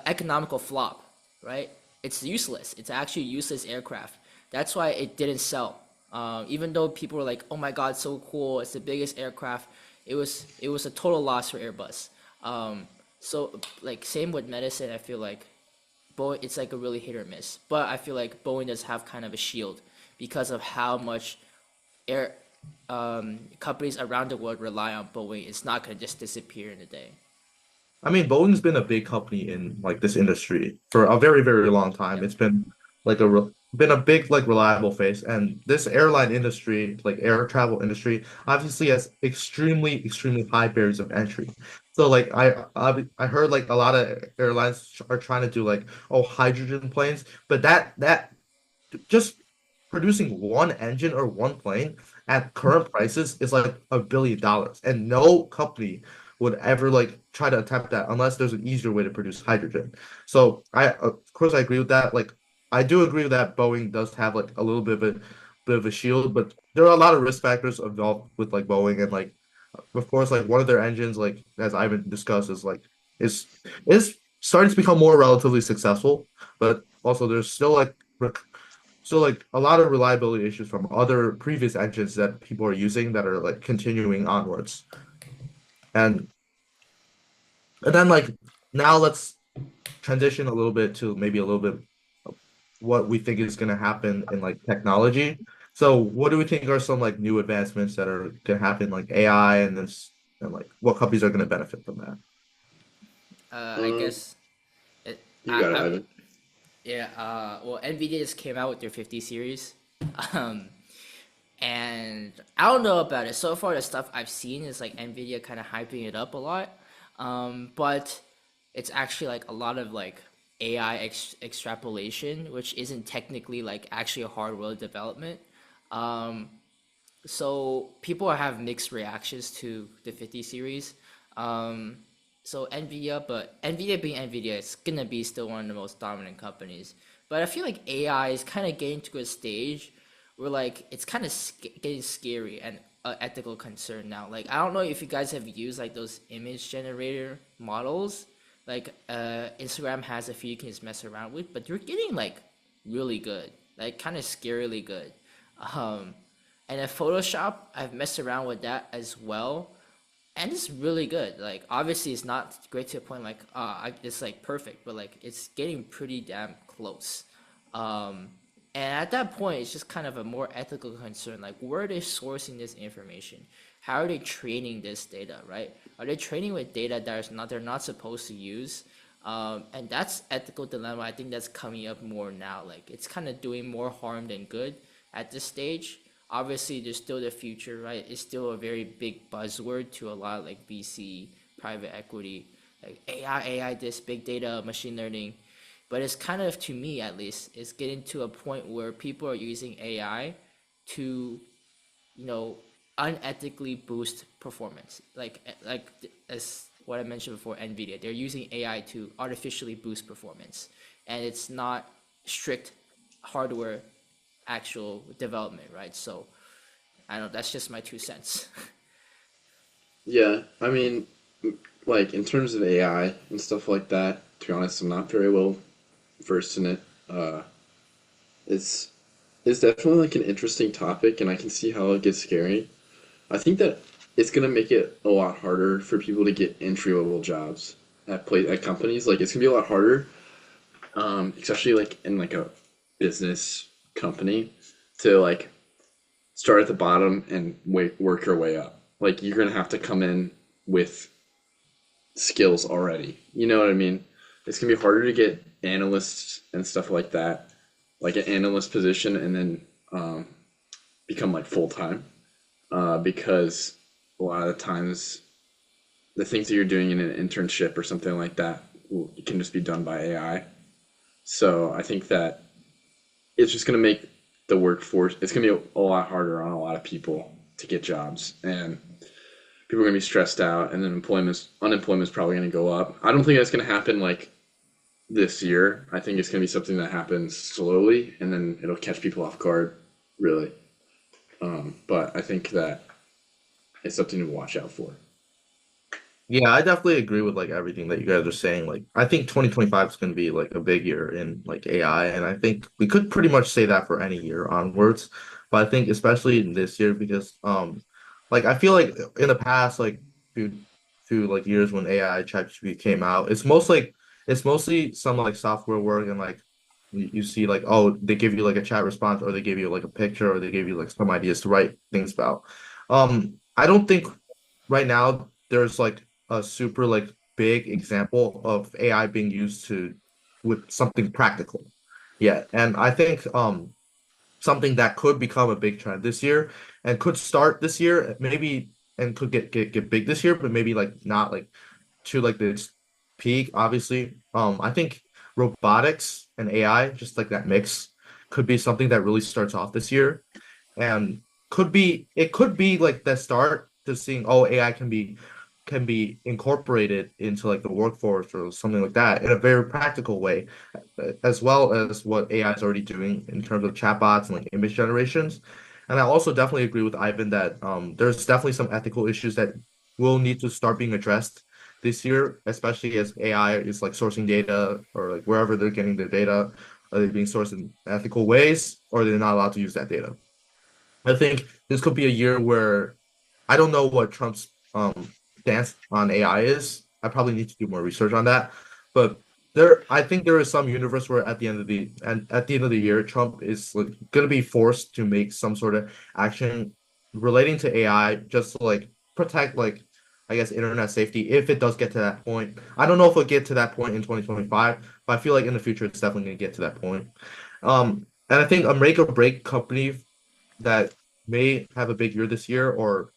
economical flop, right? It's useless. It's actually a useless aircraft. That's why it didn't sell. Even though people were like, "Oh my God, so cool! It's the biggest aircraft." It was a total loss for Airbus. So like same with medicine, I feel like Boeing, it's like a really hit or miss. But I feel like Boeing does have kind of a shield because of how much air companies around the world rely on Boeing. It's not gonna just disappear in a day. I mean, Boeing's been a big company in like this industry for a very, very long time. Yep. It's been like been a big like reliable face, and this airline industry, like air travel industry, obviously has extremely, extremely high barriers of entry. So like I heard like a lot of airlines are trying to do like hydrogen planes, but that just producing one engine or one plane at current prices is like $1 billion, and no company would ever like try to attempt that unless there's an easier way to produce hydrogen. So I, of course, I agree with that. Like I do agree that Boeing does have like a little bit of a shield, but there are a lot of risk factors involved with like Boeing, and like of course like one of their engines, like as Ivan discussed, is is starting to become more relatively successful, but also there's still like a lot of reliability issues from other previous engines that people are using that are like continuing onwards. And then like now let's transition a little bit to maybe a little bit of what we think is going to happen in like technology. So what do we think are some like new advancements that are going to happen, like AI and this, and like what companies are going to benefit from that? I Um, guess it, you got it, I Ivan. yeah. Well, Nvidia just came out with their 50 series. Um, and I don't know about it. So far, the stuff I've seen is like Nvidia kind of hyping it up a lot. But it's actually like a lot of like AI extrapolation, which isn't technically like actually a hardware development. Um, so people have mixed reactions to the 50 series. Um, so Nvidia, but Nvidia being Nvidia, it's gonna be still one of the most dominant companies. But I feel like AI is kind of getting to a stage where like it's kind of getting scary and ethical concern now. Like I don't know if you guys have used like those image generator models. Like Instagram has a few you can just mess around with, but they're getting like really good, like kind of scarily good. Um, and in Photoshop, I've messed around with that as well. and it's really good. Like obviously, it's not great to a point like it's like perfect, but like it's getting pretty damn close. Um, and at that point, it's just kind of a more ethical concern. Like, where are they sourcing this information? How are they training this data? Right? Are they training with data that is not they're not supposed to use? And that's ethical dilemma. I think that's coming up more now. Like, it's kind of doing more harm than good at this stage. Obviously there's still the future, right? It's still a very big buzzword to a lot of like VC, private equity, like AI this big data, machine learning. But it's kind of, to me at least, it's getting to a point where people are using AI to, you know, unethically boost performance. Like as what I mentioned before, Nvidia, they're using AI to artificially boost performance, and it's not strict hardware actual development, right? So I don't know. That's just my 2 cents. Yeah, I mean, like in terms of AI and stuff like that, to be honest, I'm not very well versed in it. Uh, it's it's definitely like an interesting topic, and I can see how it gets scary. I think that it's gonna make it a lot harder for people to get entry level jobs at companies. Like it's gonna be a lot harder, especially like in like a business company, to like start at the bottom and work your way up. Like you're gonna have to come in with skills already. You know what I mean? It's gonna be harder to get analysts and stuff like that, like an analyst position, and then become like full time. Because a lot of the times the things that you're doing in an internship or something like that can just be done by AI. So I think that it's just going to make the workforce, it's going to be a lot harder on a lot of people to get jobs, and people are going to be stressed out, and then unemployment's probably going to go up. I don't think that's going to happen like this year. I think it's going to be something that happens slowly, and then it'll catch people off guard, really. But I think that it's something to watch out for. Yeah, I definitely agree with like everything that you guys are saying. Like, I think 2025 is going to be like a big year in like AI, and I think we could pretty much say that for any year onwards. But I think especially in this year because like I feel like in the past like through like years when AI ChatGPT came out, it's mostly some like software work and like you see like oh they give you like a chat response or they give you like a picture or they give you like some ideas to write things about. I don't think right now there's like a super like big example of AI being used to with something practical. Yeah, and I think something that could become a big trend this year and could start this year maybe and could get big this year, but maybe like not like to like this peak, obviously. I think robotics and AI, just like that mix, could be something that really starts off this year and could be like the start to seeing oh AI can be incorporated into like the workforce or something like that in a very practical way, as well as what AI is already doing in terms of chatbots and like image generations. And I also definitely agree with Ivan that there's definitely some ethical issues that will need to start being addressed this year, especially as AI is like sourcing data or like wherever they're getting their data, are they being sourced in ethical ways or they're not allowed to use that data. I think this could be a year where I don't know what Trump's stance on AI is. I probably need to do more research on that. But I think there is some universe where at the end of the year, Trump is like, going to be forced to make some sort of action relating to AI just to like protect like I guess internet safety if it does get to that point. I don't know if it'll get to that point in 2025, but I feel like in the future it's definitely going to get to that point. And I think a make or break company that may have a big year this year or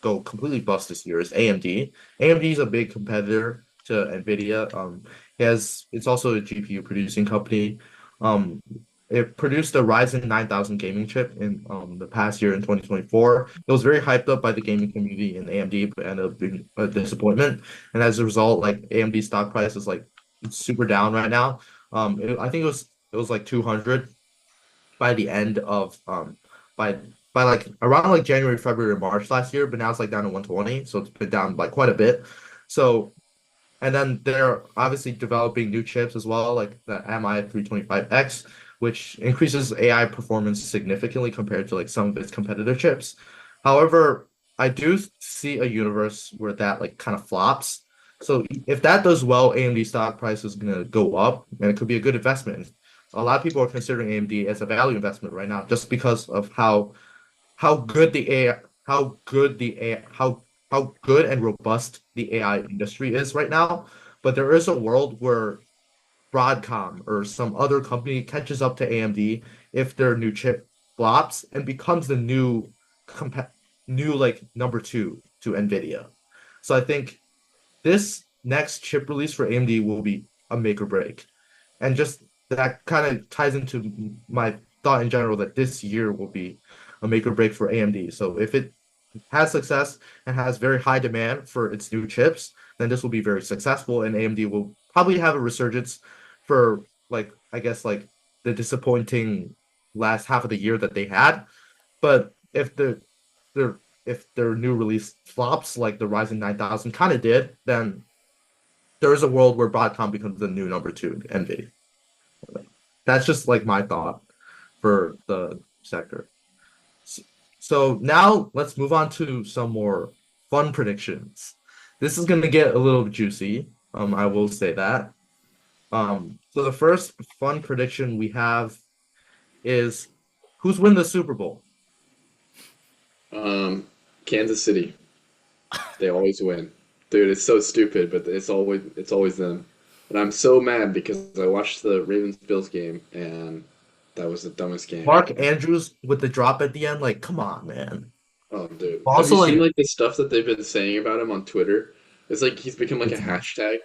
go completely bust this year is AMD. AMD is a big competitor to Nvidia. It's also a GPU producing company. Um, it produced a Ryzen 9000 gaming chip in the past year in 2024. It was very hyped up by the gaming community in AMD, but ended up being a disappointment. And as a result, like AMD stock price is like super down right now. I think it was like 200 by the end of by like around like January, February, or March last year, but now it's like down to 120, so it's been down like quite a bit. So and then they're obviously developing new chips as well, like the MI 325X, which increases AI performance significantly compared to like some of its competitor chips. However, I do see a universe where that like kind of flops. So if that does well, AMD stock price is gonna go up, and it could be a good investment. A lot of people are considering AMD as a value investment right now, just because of how good the AI, how good the AI, how good and robust the AI industry is right now. But there is a world where Broadcom or some other company catches up to AMD if their new chip flops and becomes the compa new like number two to NVIDIA. So I think this next chip release for AMD will be a make or break. And just that kind of ties into my thought in general that this year will be a make or break for AMD. So if it has success and has very high demand for its new chips, then this will be very successful, and AMD will probably have a resurgence for like I guess like the disappointing last half of the year that they had. But if their if their new release flops like the Ryzen 9000 kind of did, then there is a world where Broadcom becomes the new number two NVIDIA. That's just like my thought for the sector. So now let's move on to some more fun predictions. This is going to get a little juicy. I will say that. So the first fun prediction we have is who's winning the Super Bowl? Kansas City. They always win. Dude, it's so stupid, but it's always them. And I'm so mad because I watched the Ravens Bills game and that was the dumbest game. Mark Andrews with the drop at the end. Like, come on, man. Oh, dude. Have Also, you seen like, like the stuff that they've been saying about him on Twitter? It's like he's become like a hashtag.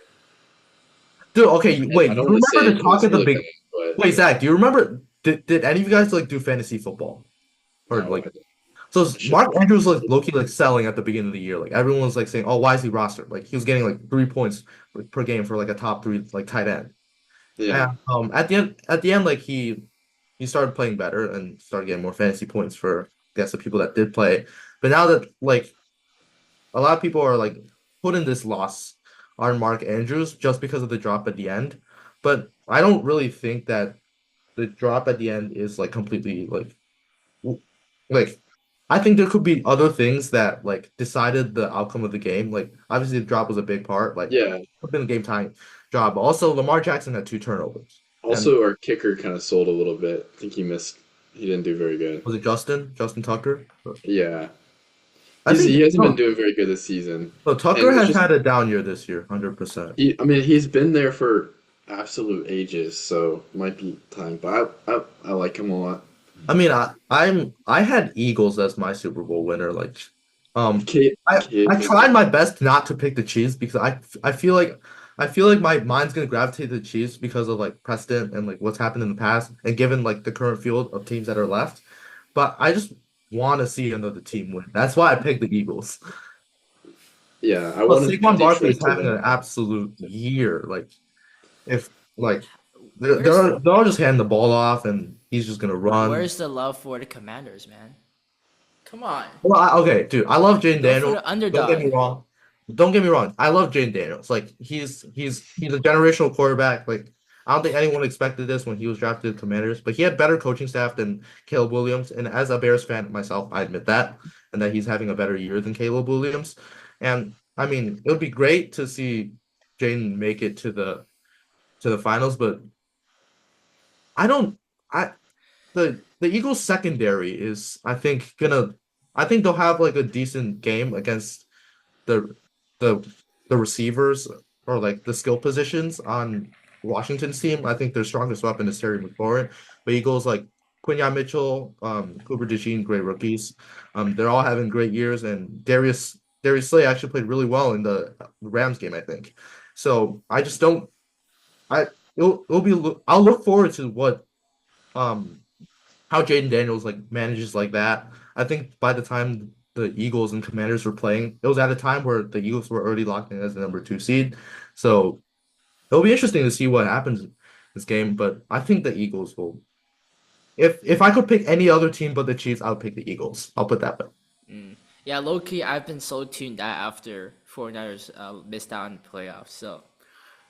dude. Okay, And wait. I You don't want to say remember the talk anything at the silly big? coming, but Wait, Zach. Do you remember? Did any of you guys like do fantasy football or no, like? So I should. Mark Andrews was low key like selling at the beginning of the year. Like everyone was like saying, "Oh, why is he rostered?" Like he was getting like 3 points per game for like a top three like tight end. Yeah. And at the end, like he started playing better and started getting more fantasy points for I guess the people that did play. But now that like a lot of people are like putting this loss on Mark Andrews just because of the drop at the end. But I don't really think that the drop at the end is like completely like I think there could be other things that like decided the outcome of the game. Like obviously the drop was a big part, like Yeah. it's been a game time job. But also Lamar Jackson had two turnovers. And Also, our kicker kind of sold a little bit. I think he missed. He didn't do very good. was it Justin? Justin Tucker? Yeah. I He think hasn't been no. doing very good this season. So And Tucker it's has just had a down year this year, 100%. I mean, he's been there for absolute ages, so it might be time. But I like him a lot. I mean, I had Eagles as my Super Bowl winner. Like, um, Kid, I kid, tried my best not to pick the Chiefs because I feel like my mind's gonna gravitate to the Chiefs because of like precedent and like what's happened in the past and given like the current field of teams that are left. But I just want to see another team win. That's why I picked the Eagles. yeah, I Well, wanted Saquon Barkley Detroit is to having win. an absolute year. Like, if like Where's they're all just handing the ball off and he's just gonna run. where's the love for the Commanders, man? Come on, Well, okay, dude, I love Jane go for Daniels. the Don't get me underdog. wrong. Don't get me wrong. I love Jane Daniels. Like he's a generational quarterback. Like I don't think anyone expected this when he was drafted to the Commanders, but he had better coaching staff than Caleb Williams. And as a Bears fan myself, I admit that, and that he's having a better year than Caleb Williams. And I mean, it would be great to see Jane make it to the finals, but I don't. I the Eagles secondary is I think they'll have like a decent game against the the the receivers or like the skill positions on Washington's team. I think their strongest weapon is Terry McLaurin. But Eagles like Quinyon Mitchell, Cooper DeJean, great rookies. They're all having great years, and Darius Slay actually played really well in the Rams game, I think. So I just don't I it'll be I'll look forward to what um how Jaden Daniels like manages like that. I think by the time the Eagles and Commanders were playing, it was at a time where the Eagles were already locked in as the number two seed. So it'll be interesting to see what happens in this game. But I think the Eagles will. If I could pick any other team but the Chiefs, I would pick the Eagles. I'll put that way. Mm. Yeah, low key, I've been so tuned out after 49ers missed out on the playoffs. So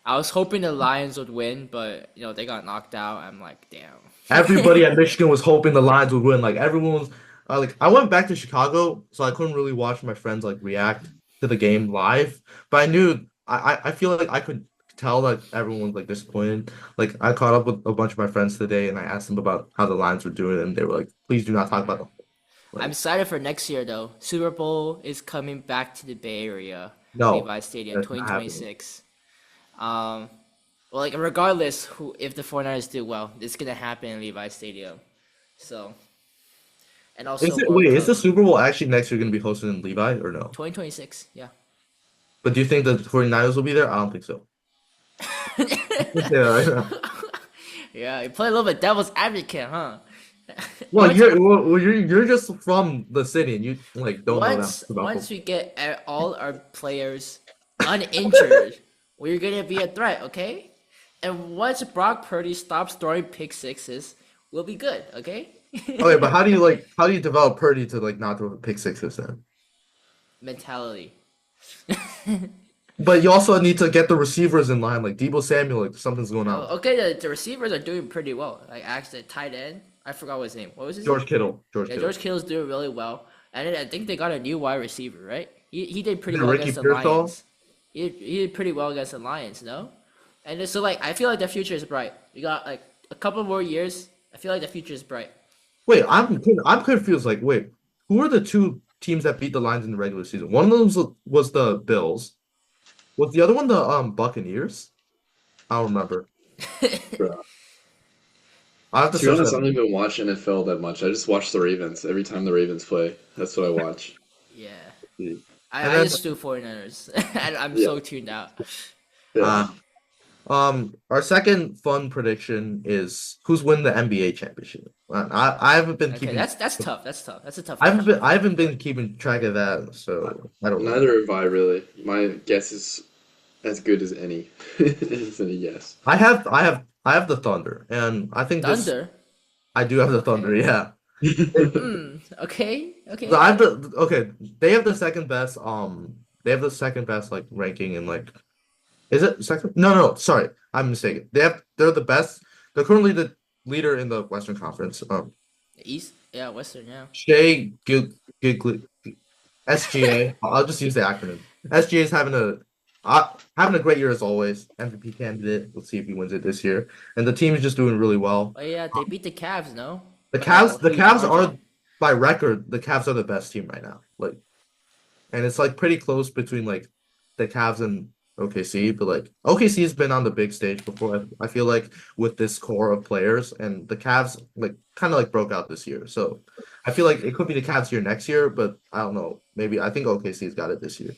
I was hoping the Lions would win, but they got knocked out. I'm like, damn. Everybody at Michigan was hoping the Lions would win. Like everyone was like I went back to Chicago, so I couldn't really watch my friends like react to the game live. But I knew I feel like I could tell that everyone was like disappointed. Like I caught up with a bunch of my friends today, and I asked them about how the Lions were doing, and they were like, "Please do not talk about them." I'm Like, excited for next year though. Super Bowl is coming back to the Bay Area, no, Levi Stadium, that's not happening. 2026. Um, well, like regardless who if the 49ers do well, it's gonna happen in Levi Stadium. So, and also Is it World wait? Is Cup the Super Bowl actually next year going to be hosted in Levi or no? 2026. Yeah. But do you think the 49ers will be there? I don't think so. Yeah, right now. Yeah, you play a little bit devil's advocate, huh? Well, Once you're just from the city and you like don't know that much about once football. we get all our players uninjured, we're gonna be a threat, okay? And once Brock Purdy stops throwing pick sixes, we'll be good, okay? Okay, but how do you develop Purdy to like not throw pick sixes then? Mentality. But you also need to get the receivers in line, like Debo Samuel, like something's going on. Oh, okay, the receivers are doing pretty well. Like actually, tight end, I forgot what his name. What was his name? George Kittle, George Yeah, Kittle. George Kittle's doing really well, and then I think they got a new wide receiver, right? He did pretty Is it well Ricky against the Pearsall? Lions. He did pretty well against the Lions, no? And so like I feel like the future is bright. We got like a couple more years. I feel like the future is bright. Wait, I'm confused. Like, wait, who are the two teams that beat the Lions in the regular season? One of them was the Bills. Was the other one the Buccaneers? I don't remember. Bro. I have to To be search honest, I don't that. even watch NFL that much. I just watch the Ravens every time the Ravens play. That's what I watch. Yeah, Yeah. And I then just do 49ers, and I'm Yeah. so tuned out. Yeah. uh, our second fun prediction is who's winning the NBA championship. I haven't been Okay, keeping that's tough. That's tough. That's a tough I haven't question. been I haven't been keeping track of that, so I don't know. Neither have I really. My guess is as good as any. As any guess. I have the Thunder, and I think this Thunder. I do have the Thunder. Okay. Yeah, Hmm. Okay. so I have Okay. the okay. They have the second best. They have the second best like ranking in like. Is it second? No, no, sorry, I'm mistaken. They're the best. They're currently the leader in the Western Conference. East. Yeah. Western. Yeah. Shea Gig SGA. I'll just use the acronym. SGA is having a great year as always. MVP candidate. Let's see if he wins it this year. And the team is just doing really well. Oh yeah, they beat the Cavs. No. The Cavs, the Huge Cavs margin. are by record, the Cavs are the best team right now. Like, and it's like pretty close between like the Cavs and OKC, but like OKC has been on the big stage before. I feel like with this core of players, and the Cavs like kind of like broke out this year. So I feel like it could be the Cavs year next year, but I don't know. Maybe I think OKC's got it this year.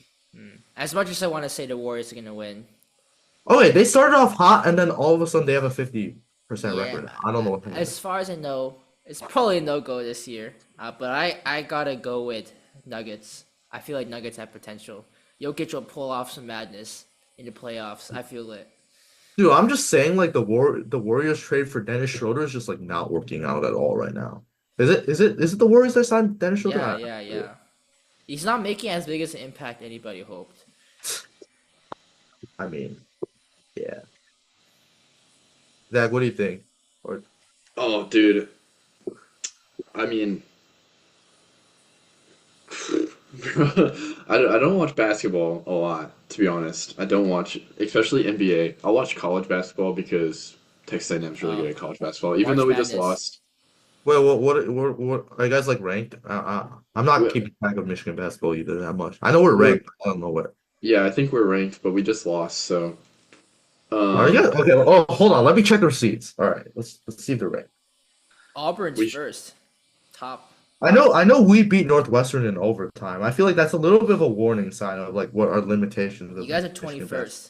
As much as I want to say the Warriors are gonna win, Oh wait, they started off hot, and then all of a sudden they have a 50% yeah. record. I don't know what happened. As far as I know, it's probably a no go this year. But I gotta go with Nuggets. I feel like Nuggets have potential. Jokic will pull off some madness in the playoffs. I feel it. Dude, I'm just saying like the Warriors trade for Dennis Schroeder is just like not working out at all right now. Is it the Warriors that signed Dennis Schroeder? Yeah. He's not making as big as an impact anybody hoped. I mean, yeah. Zach, what do you think? Or Oh, dude. I mean, I don't watch basketball a lot, to be honest. I don't watch, especially NBA. I'll watch college basketball because Texas A&M's really good at college basketball, even March though we just Madness. lost. well, what are you guys like ranked? I'm not We- keeping track of Michigan basketball either that much. I know we're We're, ranked. I don't know where. yeah, I think we're ranked, but we just lost, so Are you um, guys okay? Oh, hold on. Let me check the receipts. All right, let's see if they're ranked. Auburn's we first. Top. I know we beat Northwestern in overtime. I feel like that's a little bit of a warning sign of like what our limitations You of guys are Michigan basketball. 21st.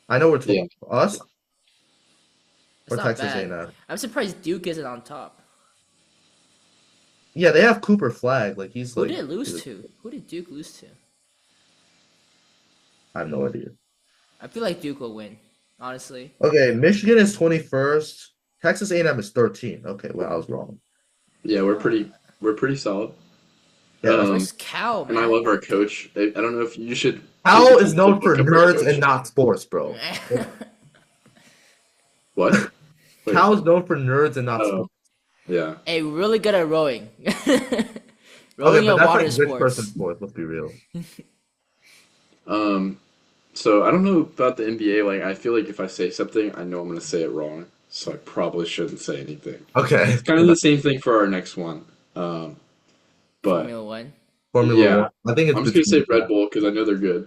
I know we're yeah. us That's or not Texas bad. A&M. I'm surprised Duke isn't on top. Yeah, they have Cooper Flag. Like he's Who like did it lose to? Who did Duke lose to? I have no idea. I feel like Duke will win. Honestly. Okay, Michigan is 21st. Texas A&M is 13. Okay, well I was wrong. Yeah, we're pretty solid. Yeah, that's Um, Where's Cal, and I man? love our coach. I don't know if you should take Powell the is time to known for look up our nerds coach. and not sports, bro. What? Wait. Cal is known for nerds and not Oh, sports. Yeah. Hey, really good at rowing. Okay, Rowing but and that's water like rich person sports. sports. Let's be real. Um, so I don't know about the NBA. Like, I feel like if I say something, I know I'm gonna say it wrong, so I probably shouldn't say anything. Okay, It's kind of the same thing for our next one. But Formula One. Formula yeah, One. I think it's I'm just gonna say between. Red Bull because I know they're good.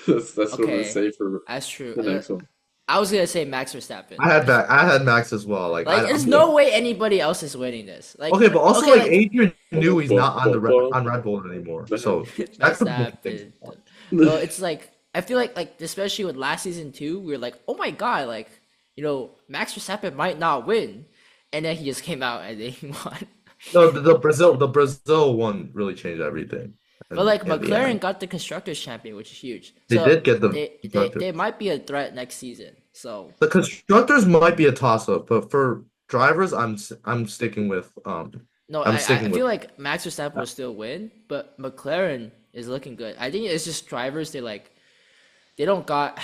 That's what I'm gonna Okay, say for that's true. the next one. I was gonna say Max Verstappen. I had Max as well. Like Like, I'm there's no way anybody else is winning this. Like, okay, but also okay, like like Adrian knew he's not on Bum, on Red Bull anymore, bum, so that could make things. Verstappen. No, it's like I feel like especially with last season too, we were like, oh my god, like Max Verstappen might not win, and then he just came out and then he won. No, the Brazil one really changed everything, But like in the McLaren end, got the constructors champion, which is huge. they So did get the they constructors. might be a threat next season. So The constructors might be a toss up, but for drivers, no, I'm I sticking with feel like Max Verstappen will still win, but McLaren is looking good. I think it's just drivers. They don't got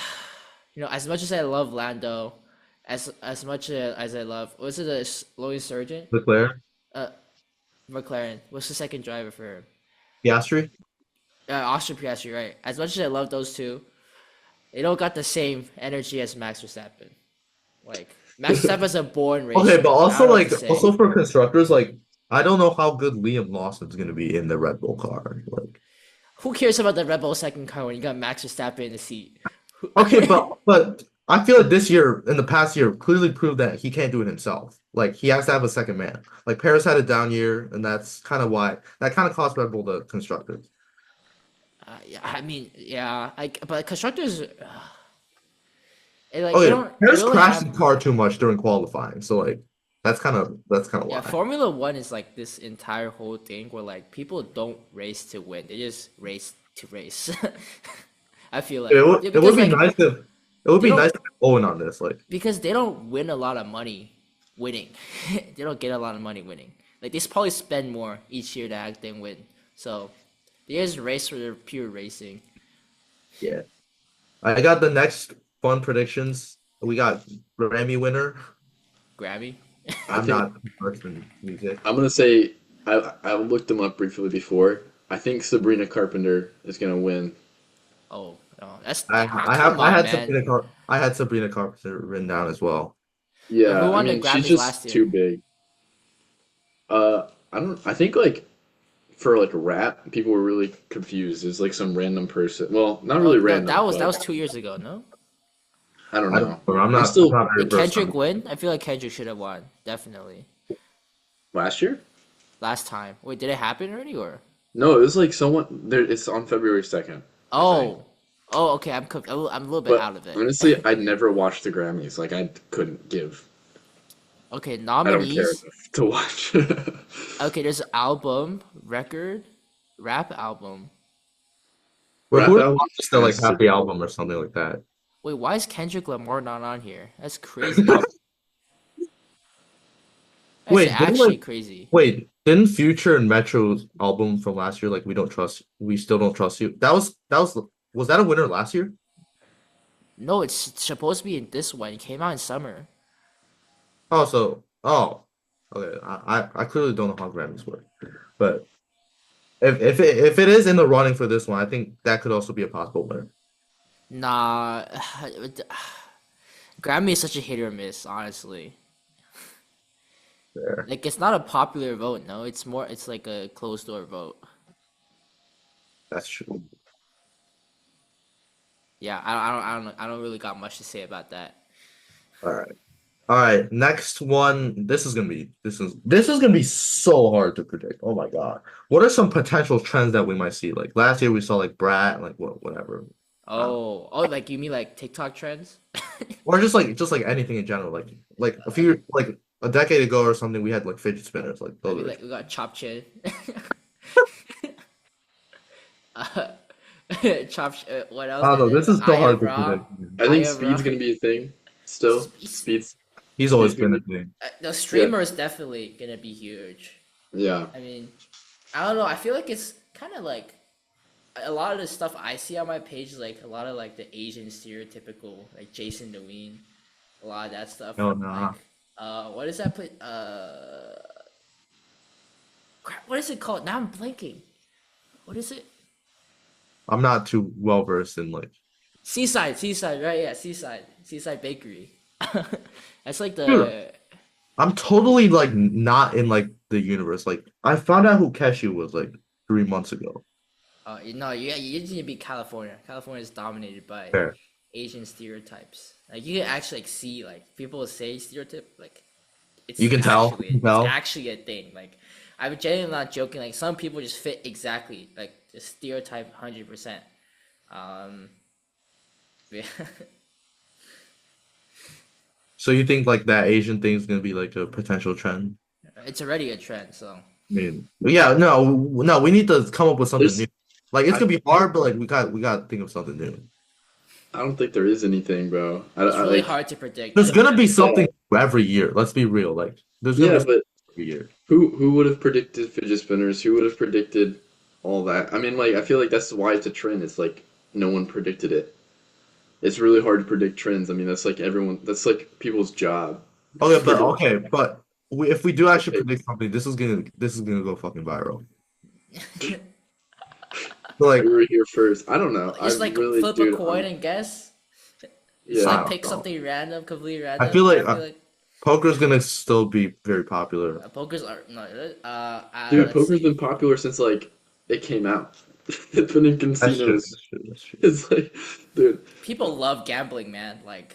as much as I love Lando, as much as I love was it a Logan Sargent? Leclerc, Uh, McLaren. What's the second driver for him? Piastri. Oscar Piastri, right? As much as I love those two, they don't got the same energy as Max Verstappen. Like Max Verstappen's a born Okay, racer. but I don't also know what to like say. for constructors, like I don't know how good Liam Lawson's gonna be in the Red Bull car. Like, Who cares about the Red Bull second car when you got Max Verstappen in the seat? okay, but I feel like this year, in the past year, clearly proved that he can't do it himself. Like he has to have a second man. Like Paris had a down year, and that's kind of why that kind of cost Red Bull the constructors. Yeah, I mean, yeah, but constructors, like Okay, they Paris don't really crashed have. the car too much during qualifying, so like that's kind of Yeah, why. Formula One is like this entire whole thing where like people don't race to win; they just race to race. I feel like yeah, It would because be like nice if it would they be nice don't if Owen on this. Like, because they don't win a lot of money winning. They don't get a lot of money winning. Like they probably spend more each year to act than win. So they just race for their pure racing. yeah. I got the next fun predictions. We got Grammy winner. Grammy. I I'm think not versed in music. I'm gonna say I looked them up briefly before. I think Sabrina Carpenter is gonna win. Oh no, that's I come on, had man. I had Sabrina Carpenter written down as well. But who Yeah, I won the mean she's Grammys last just year? too big. I don't. I think like for like rap, people were really confused. It's like some random person. Well, not No, really no, random, that but was 2 years ago. No, I don't I don't know. know. I'm still I'm not very did versed on Kendrick it. win? I feel like Kendrick should have won definitely last year. last time. Wait, did it happen already or? No, it was like someone there. It's on February 2nd, I think. Oh, okay. I'm a little bit But out of it. honestly, I'd never watched the Grammys. Like I couldn't give. Okay, I don't care nominees. enough to watch. Okay, there's album, record, rap album. Wait, Rap who are the album artists that kind of like Happy silly. Album or something like that? Wait, why is Kendrick Lamar not on here? That's crazy. That's Wait, actually crazy. didn't Future and Metro's album from last year, like we still don't trust you? Was that a winner last year? No, it's supposed to be in this one. It came out in summer. Oh, okay. I clearly don't know how Grammys work, but if it is in the running for this one, I think that could also be a possible winner. Nah, Grammy is such a hit or miss, honestly. There, Like it's not a popular vote, no. It's like a closed door vote. that's true. Yeah, I don't really got much to say about that. All right. All right, next one. This is gonna be so hard to predict. Oh my God. What are some potential trends that we might see? Like last year we saw like Brat, like whatever. Uh, Like you mean like TikTok trends? or just like anything in general. Like like a decade ago or something, we had like fidget spinners. Like I those mean are like we got Chop Chin. uh, what else I don't is know. it? This is so Aya hard to Bra. predict. I think Aya Bra. speed's gonna be a thing still. Speed's He's always speed's gonna been a be thing. The yeah streamer is definitely gonna be huge. yeah. I mean, I don't know. I feel like it's kind of like a lot of the stuff I see on my page is like a lot of like the Asian stereotypical like Jason Derulo, a lot of that stuff No, from like nah. What is that place? Crap, what is it called? Now I'm blanking. What is it? I'm not too well versed in like. Seaside, right? Yeah, Seaside Bakery. That's like Dude, the. I'm totally like not in like the universe. Like I found out who Keshu was like 3 months ago. You just need to be California. California is dominated by Fair. Asian stereotypes. Like you can actually like see like people say stereotype like You can tell. You can it's tell. actually a thing. Like I'm genuinely not joking. Like some people just fit exactly like the stereotype 100%. Um, yeah. So you think like that Asian thing is gonna be like a potential trend? It's already a trend. So I mean, yeah, no, we need to come up with something There's new. Like it's I gonna be hard, but like we got to think of something new. I don't think there is anything, bro. it's I really like hard to predict. There's gonna be yeah, something every year. Let's be real. Like there's gonna be yeah, something but every year. who would have predicted fidget spinners? Who would have predicted all that? I mean, like I feel like that's why it's a trend. It's like no one predicted it. It's really hard to predict trends. I mean, that's like everyone. That's like people's job. Okay, but Predict. if we do actually Okay, predict something, this is gonna go fucking viral. So like, we were here first. I don't know. I Just like really, flip a dude. coin and guess. Just Yeah. like I pick don't know. something random, completely I random. feel I like feel like poker's gonna still be very popular. pokers are no. Dude, Let's poker's been see. popular since like it came out. It's been in That's true. casinos. That's true. That's true. It's like, dude, People love gambling, man. Like,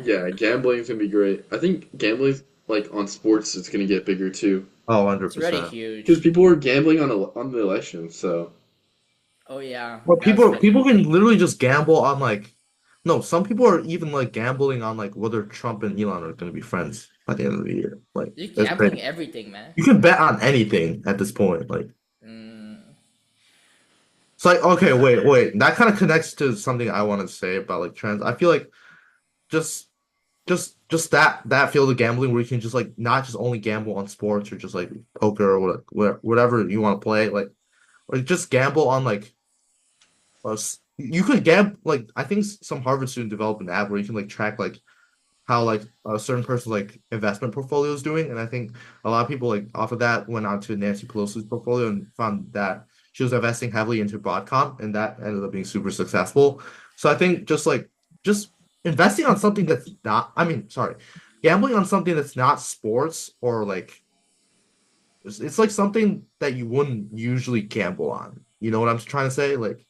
yeah, gambling's gonna be great. I think gambling's like on sports, it's gonna get bigger too. Oh, it's already 100%. Because huge. people are gambling on the election, so Oh yeah, Well, that's people funny. can literally just gamble on like, no, some people are even like gambling on like whether Trump and Elon are gonna be friends by the end of the year. Like You're that's crazy. gambling everything, man. You can bet on anything at this point. Like Mm, it's like okay, wait. That kind of connects to something I wanted to say about like trends. I feel like just just that field of gambling where you can just like not just only gamble on sports or just like poker or whatever you want to play, like or just gamble on like you could gamble like I think some Harvard student developed an app where you can like track like how like a certain person's like investment portfolio is doing, and I think a lot of people like off of that went on to Nancy Pelosi's portfolio and found that she was investing heavily into Broadcom, and that ended up being super successful. So I think just investing on something that's not, I mean, sorry, gambling on something that's not sports or like it's like something that you wouldn't usually gamble on. You know what I'm trying to say? Like,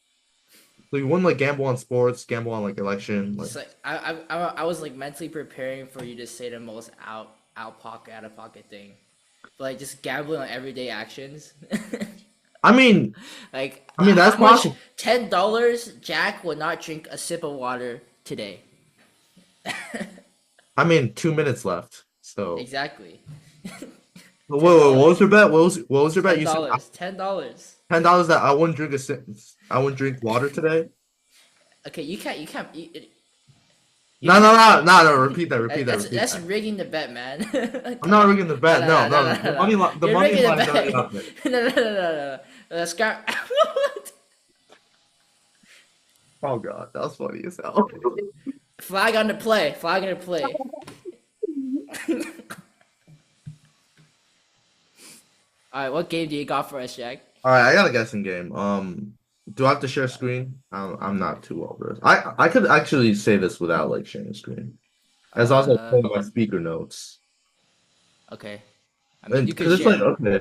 so you wouldn't like gamble on sports, gamble on like election, like. just like I was like mentally preparing for you to say the most out of pocket thing, but like just gambling on everyday actions. I mean, Like that's how much? possible. $10. Jack will not drink a sip of water today. I mean, 2 minutes left. So, Exactly. whoa, what was $10. your bet? What was your bet? Ten You said dollars. $10. $10 that I wouldn't drink I wouldn't drink water today. Okay, you can't. You No, no, can't. no, no, no. Repeat that. Repeat that. Repeat That's that. rigging the bet, man. I'm Come not on. rigging the bet. No, no, no. The money line. The You're money rigging the line's already bet. up there. No. Scrap. Oh God, that was funny as hell. Flag on the play. Flag on the play. All right, what game do you got for us, Jack? All right, I got a guessing game. Do I have to share screen? I'm not too well versed. I could actually say this without like sharing screen. As also Uh, pulling my speaker notes. okay. I mean, And you could because it's like share. okay,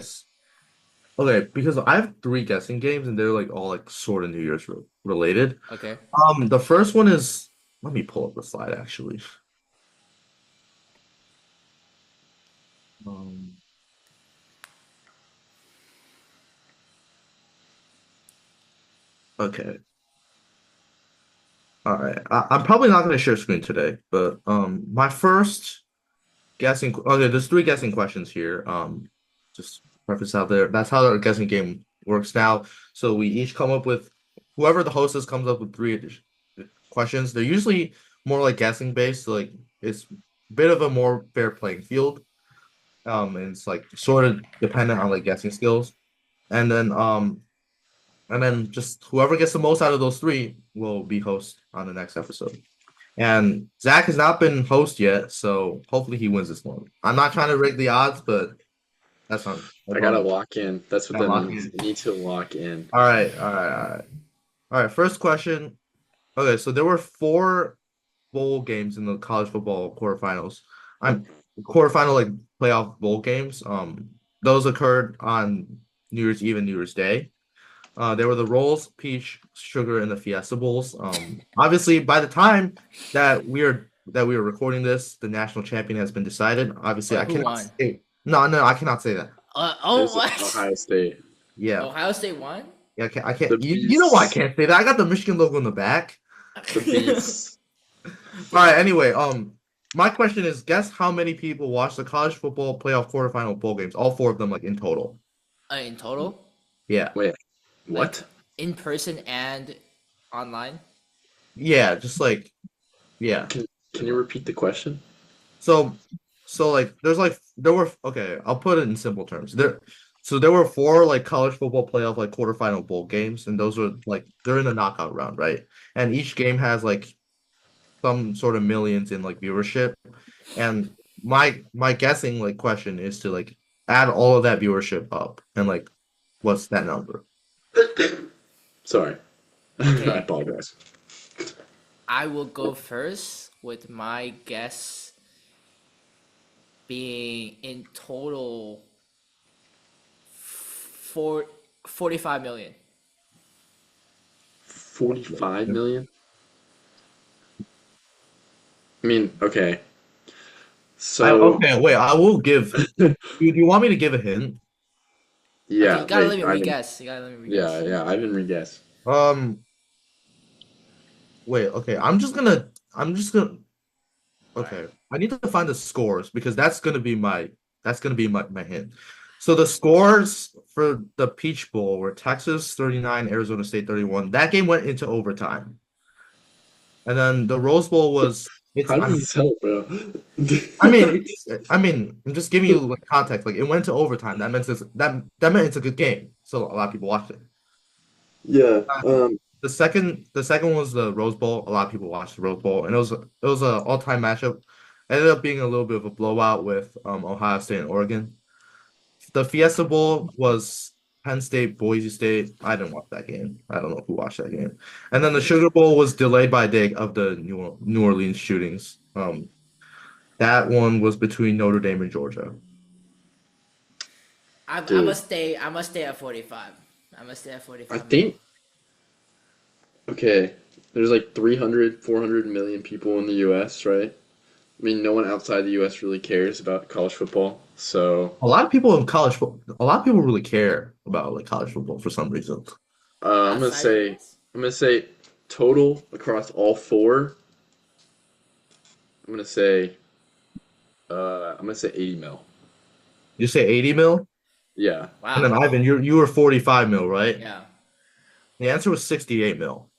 okay, because I have three guessing games and they're like all like sort of New Year's related. Okay. The first one is let me pull up the slide actually. Um, okay. All right. I'm probably not going to share screen today, but my first guessing. Okay, there's three guessing questions here. Just preface out there. That's how our guessing game works now. So we each come up with whoever the hostess comes up with three questions. They're usually more like guessing based. So like it's a bit of a more fair playing field. And it's like sort of dependent on like guessing skills. And then just whoever gets the most out of those three will be host on the next episode. And Zach has not been host yet, so hopefully he wins this one. I'm not trying to rig the odds, but that's not. I gotta lock in. That's what Gotta that lock means. in. I need to lock in. All right, all right, all right, all right. First question. Okay, so there were four bowl games in the college football quarterfinals. I'm quarterfinal like playoff bowl games. Those occurred on New Year's Eve and New Year's Day. There were the Rolls, Peach, Sugar, and the Fiesta Bowls. Obviously, by the time that we are recording this, the national champion has been decided. Obviously, Wait, I who cannot won? say no, I cannot say that. Oh, It's what? Ohio State. Yeah, Ohio State won? yeah, I can't. The You know why I Beasts. can't say that? I got the Michigan logo in the back. The Beasts. All right. Anyway, my question is, guess how many people watched the college football playoff quarterfinal bowl games? All four of them, like in total. In total, Yeah, Wait, like what? in person and online. yeah, just like yeah. Can you repeat the question? So, like, there were okay. I'll put it in simple terms. There were four like college football playoff like quarterfinal bowl games, and those were like they're in the knockout round, right? And each game has like some sort of millions in like viewership. And my guessing like question is to like add all of that viewership up and like what's that number? Sorry. I Okay, apologize. I will go first with my guess being in total for 45 million. 45 million? I mean, okay. So, Okay, wait, I will give. Do you want me to give a hint? Okay, you yeah, gotta wait, let me Ivan. re-guess. You gotta let me Yeah, re-guess. yeah, Ivan re-guess. Um, wait, okay, I'm just gonna, Alright. okay, I need to find the scores because that's gonna be my hint. So the scores for the Peach Bowl were Texas 39, Arizona State 31. That game went into overtime. And then the Rose Bowl was it's How does this help, bro? I mean, I'm just giving you like context. Like it went to overtime. That meant it's a good game. So a lot of people watched it. Yeah, Uh, the second was the Rose Bowl. A lot of people watched the Rose Bowl, and it was a all-time matchup. Ended up being a little bit of a blowout with Ohio State and Oregon. The Fiesta Bowl was Penn State, Boise State. I didn't watch that game. I don't know who watched that game. And then the Sugar Bowl was delayed by a day of the New Orleans shootings. That one was between Notre Dame and Georgia. I dude, must stay. I must stay at 45. I must stay at I 45 million. think, okay, there's like 300, 400 million people in the US, right? I mean, no one outside the US really cares about college football. So, A lot of people in college football, a lot of people really care about like college football for some reason. I'm gonna Outside say, US? I'm gonna say total across all four, I'm gonna say, I'm gonna say 80 mil. You say 80 mil, Yeah. and then Wow. Ivan, you were 45 mil, right? Yeah. The answer was 68 mil.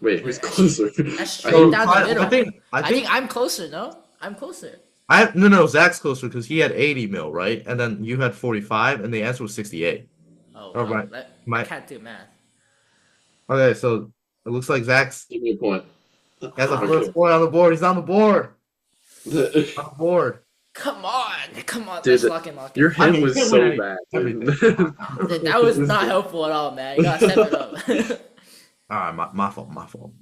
Wait, who's closer? That's I straight So down the I, middle. I think I I think think I'm closer. No, I'm closer. I no Zach's closer because he had 80 mil, right? And then you had 45, and the answer was 68. Oh All well, right, I my can't do math. okay. So it looks like Zach's Give me a point. has a Okay. first point on the board. He's on the board. On the board. Come on, come on. Dude, Let's lock in, lock your in. I hint mean, you was can't so win bad, everything. dude. That was not helpful at all, man. You gotta step it up. All right, my fault, my fault.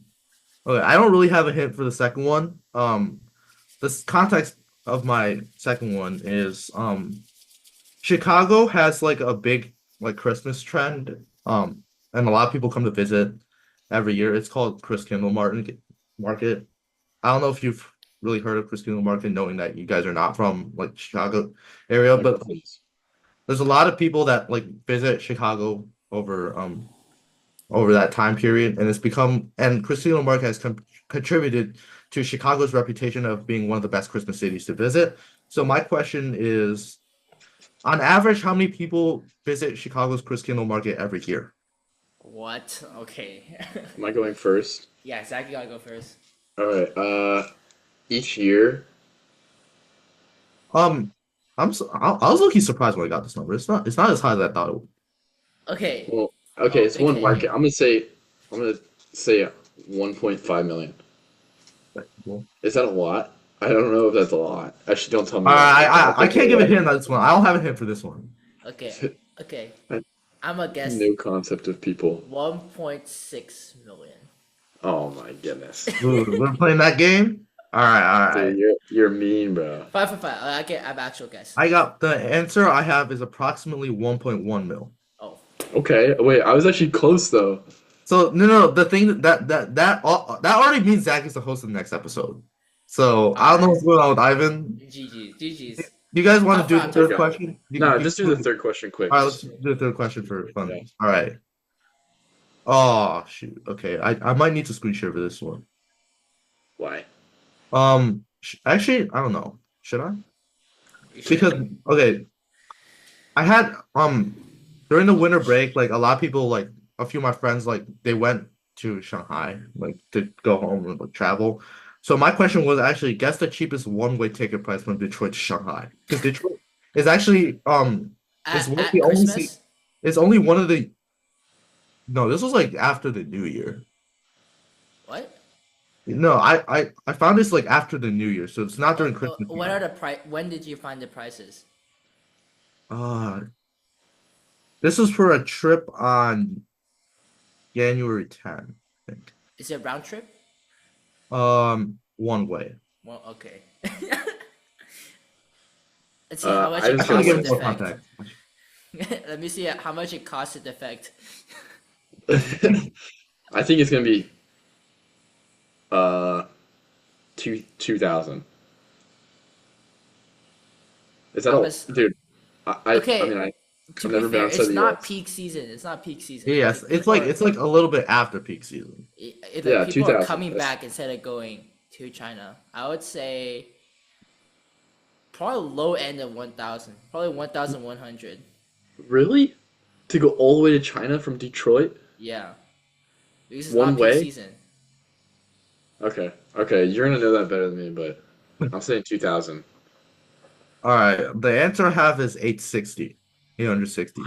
Okay, I don't really have a hint for the second one. The context of my second one is Chicago has like a big like Christmas trend. And a lot of people come to visit every year. It's called Chris Kindle Market. I don't know if you've really heard of Chris Kindle Market, knowing that you guys are not from like Chicago area, but there's a lot of people that like visit Chicago over that time period, and Christina Mark has contributed to Chicago's reputation of being one of the best Christmas cities to visit. So my question is, on average, how many people visit Chicago's Christina Market every year? What? Okay. Am I going first? Yeah, Zach, you gotta go first. All right. Each year, Um, I was looking surprised when I got this number. It's not as high as I thought it would. Okay. well, okay, it's one Okay. market. I'm gonna say 1.5 million. people. Is that a lot? I don't know if that's a lot. Actually, don't tell me All that. right, I'll I think can't give a about hint on this one. I don't have a hint for this one. Okay, it. okay. I I'm gonna guess no concept of people. 1.6 million. Oh my goodness. Ooh, we're playing that game. All Dude, right. you're mean, bro. 5 for 5. I get. I have actual guess. I got the answer I have is approximately 1.1 mil. Oh, Okay, wait, I was actually close though. So no, the thing that already means Zach is the host of the next episode. So I don't know what's going on with Ivan. GG's. You guys want to Tough do round, the third tough round. question? Nah, just do the third question quick. All right, let's do the third question for fun. Yeah. All right. Oh shoot. Okay, I might need to screen share for this one. Why? Actually, I don't know. Should I? You should. Because okay, I had during the winter break, like a lot of people, like a few of my friends, like they went to Shanghai, like to go home and like travel. So my question was actually guess the cheapest one-way ticket price from Detroit to Shanghai. Because Detroit is actually it's one of At the only Christmas. it's only one of the no, this was like after the New Year. What? No, I found this like after the New Year, so it's not during Christmas. What are the price? When did you find the prices? Uh, this was for a trip on January 10th, I think. Is it round trip? One way. Well, okay. Let's see how much I it was I'm gonna gonna costs give to it more defect. context. Let me see how much it costs to defect. I think it's gonna be uh 2000. Is that I'm all? a s- Dude, I Okay, mean, to I've be never been fair, outside it's the not US. peak season. It's not peak season. Yes, it's like a little bit after peak season. Yeah, People are 2000. coming back instead of going to China. I would say probably low end of 1,000, probably 1,100. Really? To go all the way to China from Detroit? Yeah, because it's One not peak way? season. Okay. Okay, you're gonna know that better than me, but I'm saying 2000. All right, the answer I have is 860, 860.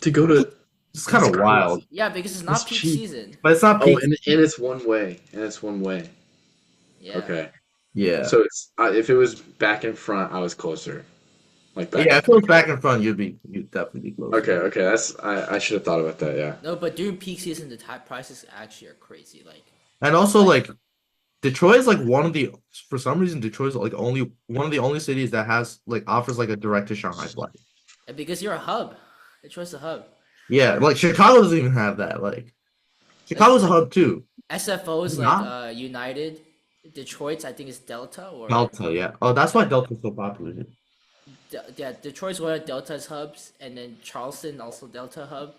To go to It's kind That's of wild, crazy. Yeah, because it's That's not peak cheap. season. but it's not Oh, peak. and it's one way. And it's one way. Yeah. Okay. Yeah, So it's if it was back and front, I was closer. Like back yeah. and If it was back in front, you'd definitely be closer. Okay, okay. That's I should have thought about that, yeah. No, but during peak season, the prices actually are crazy. Like, And also, like Detroit is like one of the for some reason Detroit is like only one of the only cities that has like offers like a direct to Shanghai flight. and because you're a hub, Detroit's a hub. Yeah, like Chicago doesn't even have that. Like Chicago's a hub too. SFO's like Not United. Detroit's I think is Delta or Delta, yeah. Oh, that's why Delta's so popular here. Yeah, Detroit's one of Delta's hubs, and then Charleston also Delta hub.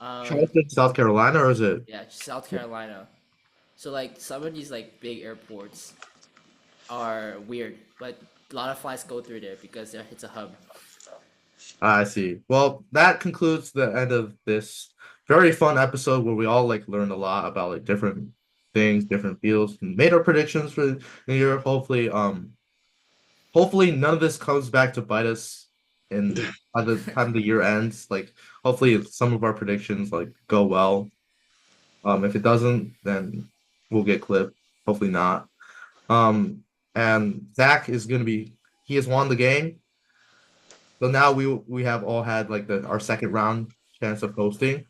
Charleston, South Carolina, or is it? Yeah, South Carolina. So like some of these like big airports are weird, but a lot of flights go through there because it's a hub. I see. Well, that concludes the end of this very fun episode where we all like learned a lot about like different things, different fields, and made our predictions for the year. Hopefully none of this comes back to bite us in by the time the year ends. Like hopefully some of our predictions like go well. If it doesn't, then we'll get clipped. Hopefully not. And Zach is gonna be he has won the game. So now we have all had like our second round chance of hosting,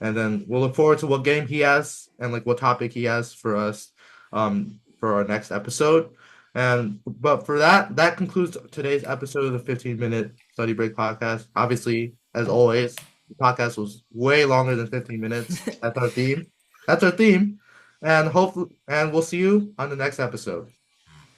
and then we'll look forward to what game he has and like what topic he has for us, for our next episode. And but for that concludes today's episode of the 15-minute study break podcast. Obviously, as always, the podcast was way longer than 15 minutes. That's our theme. That's our theme, and hopefully, and we'll see you on the next episode.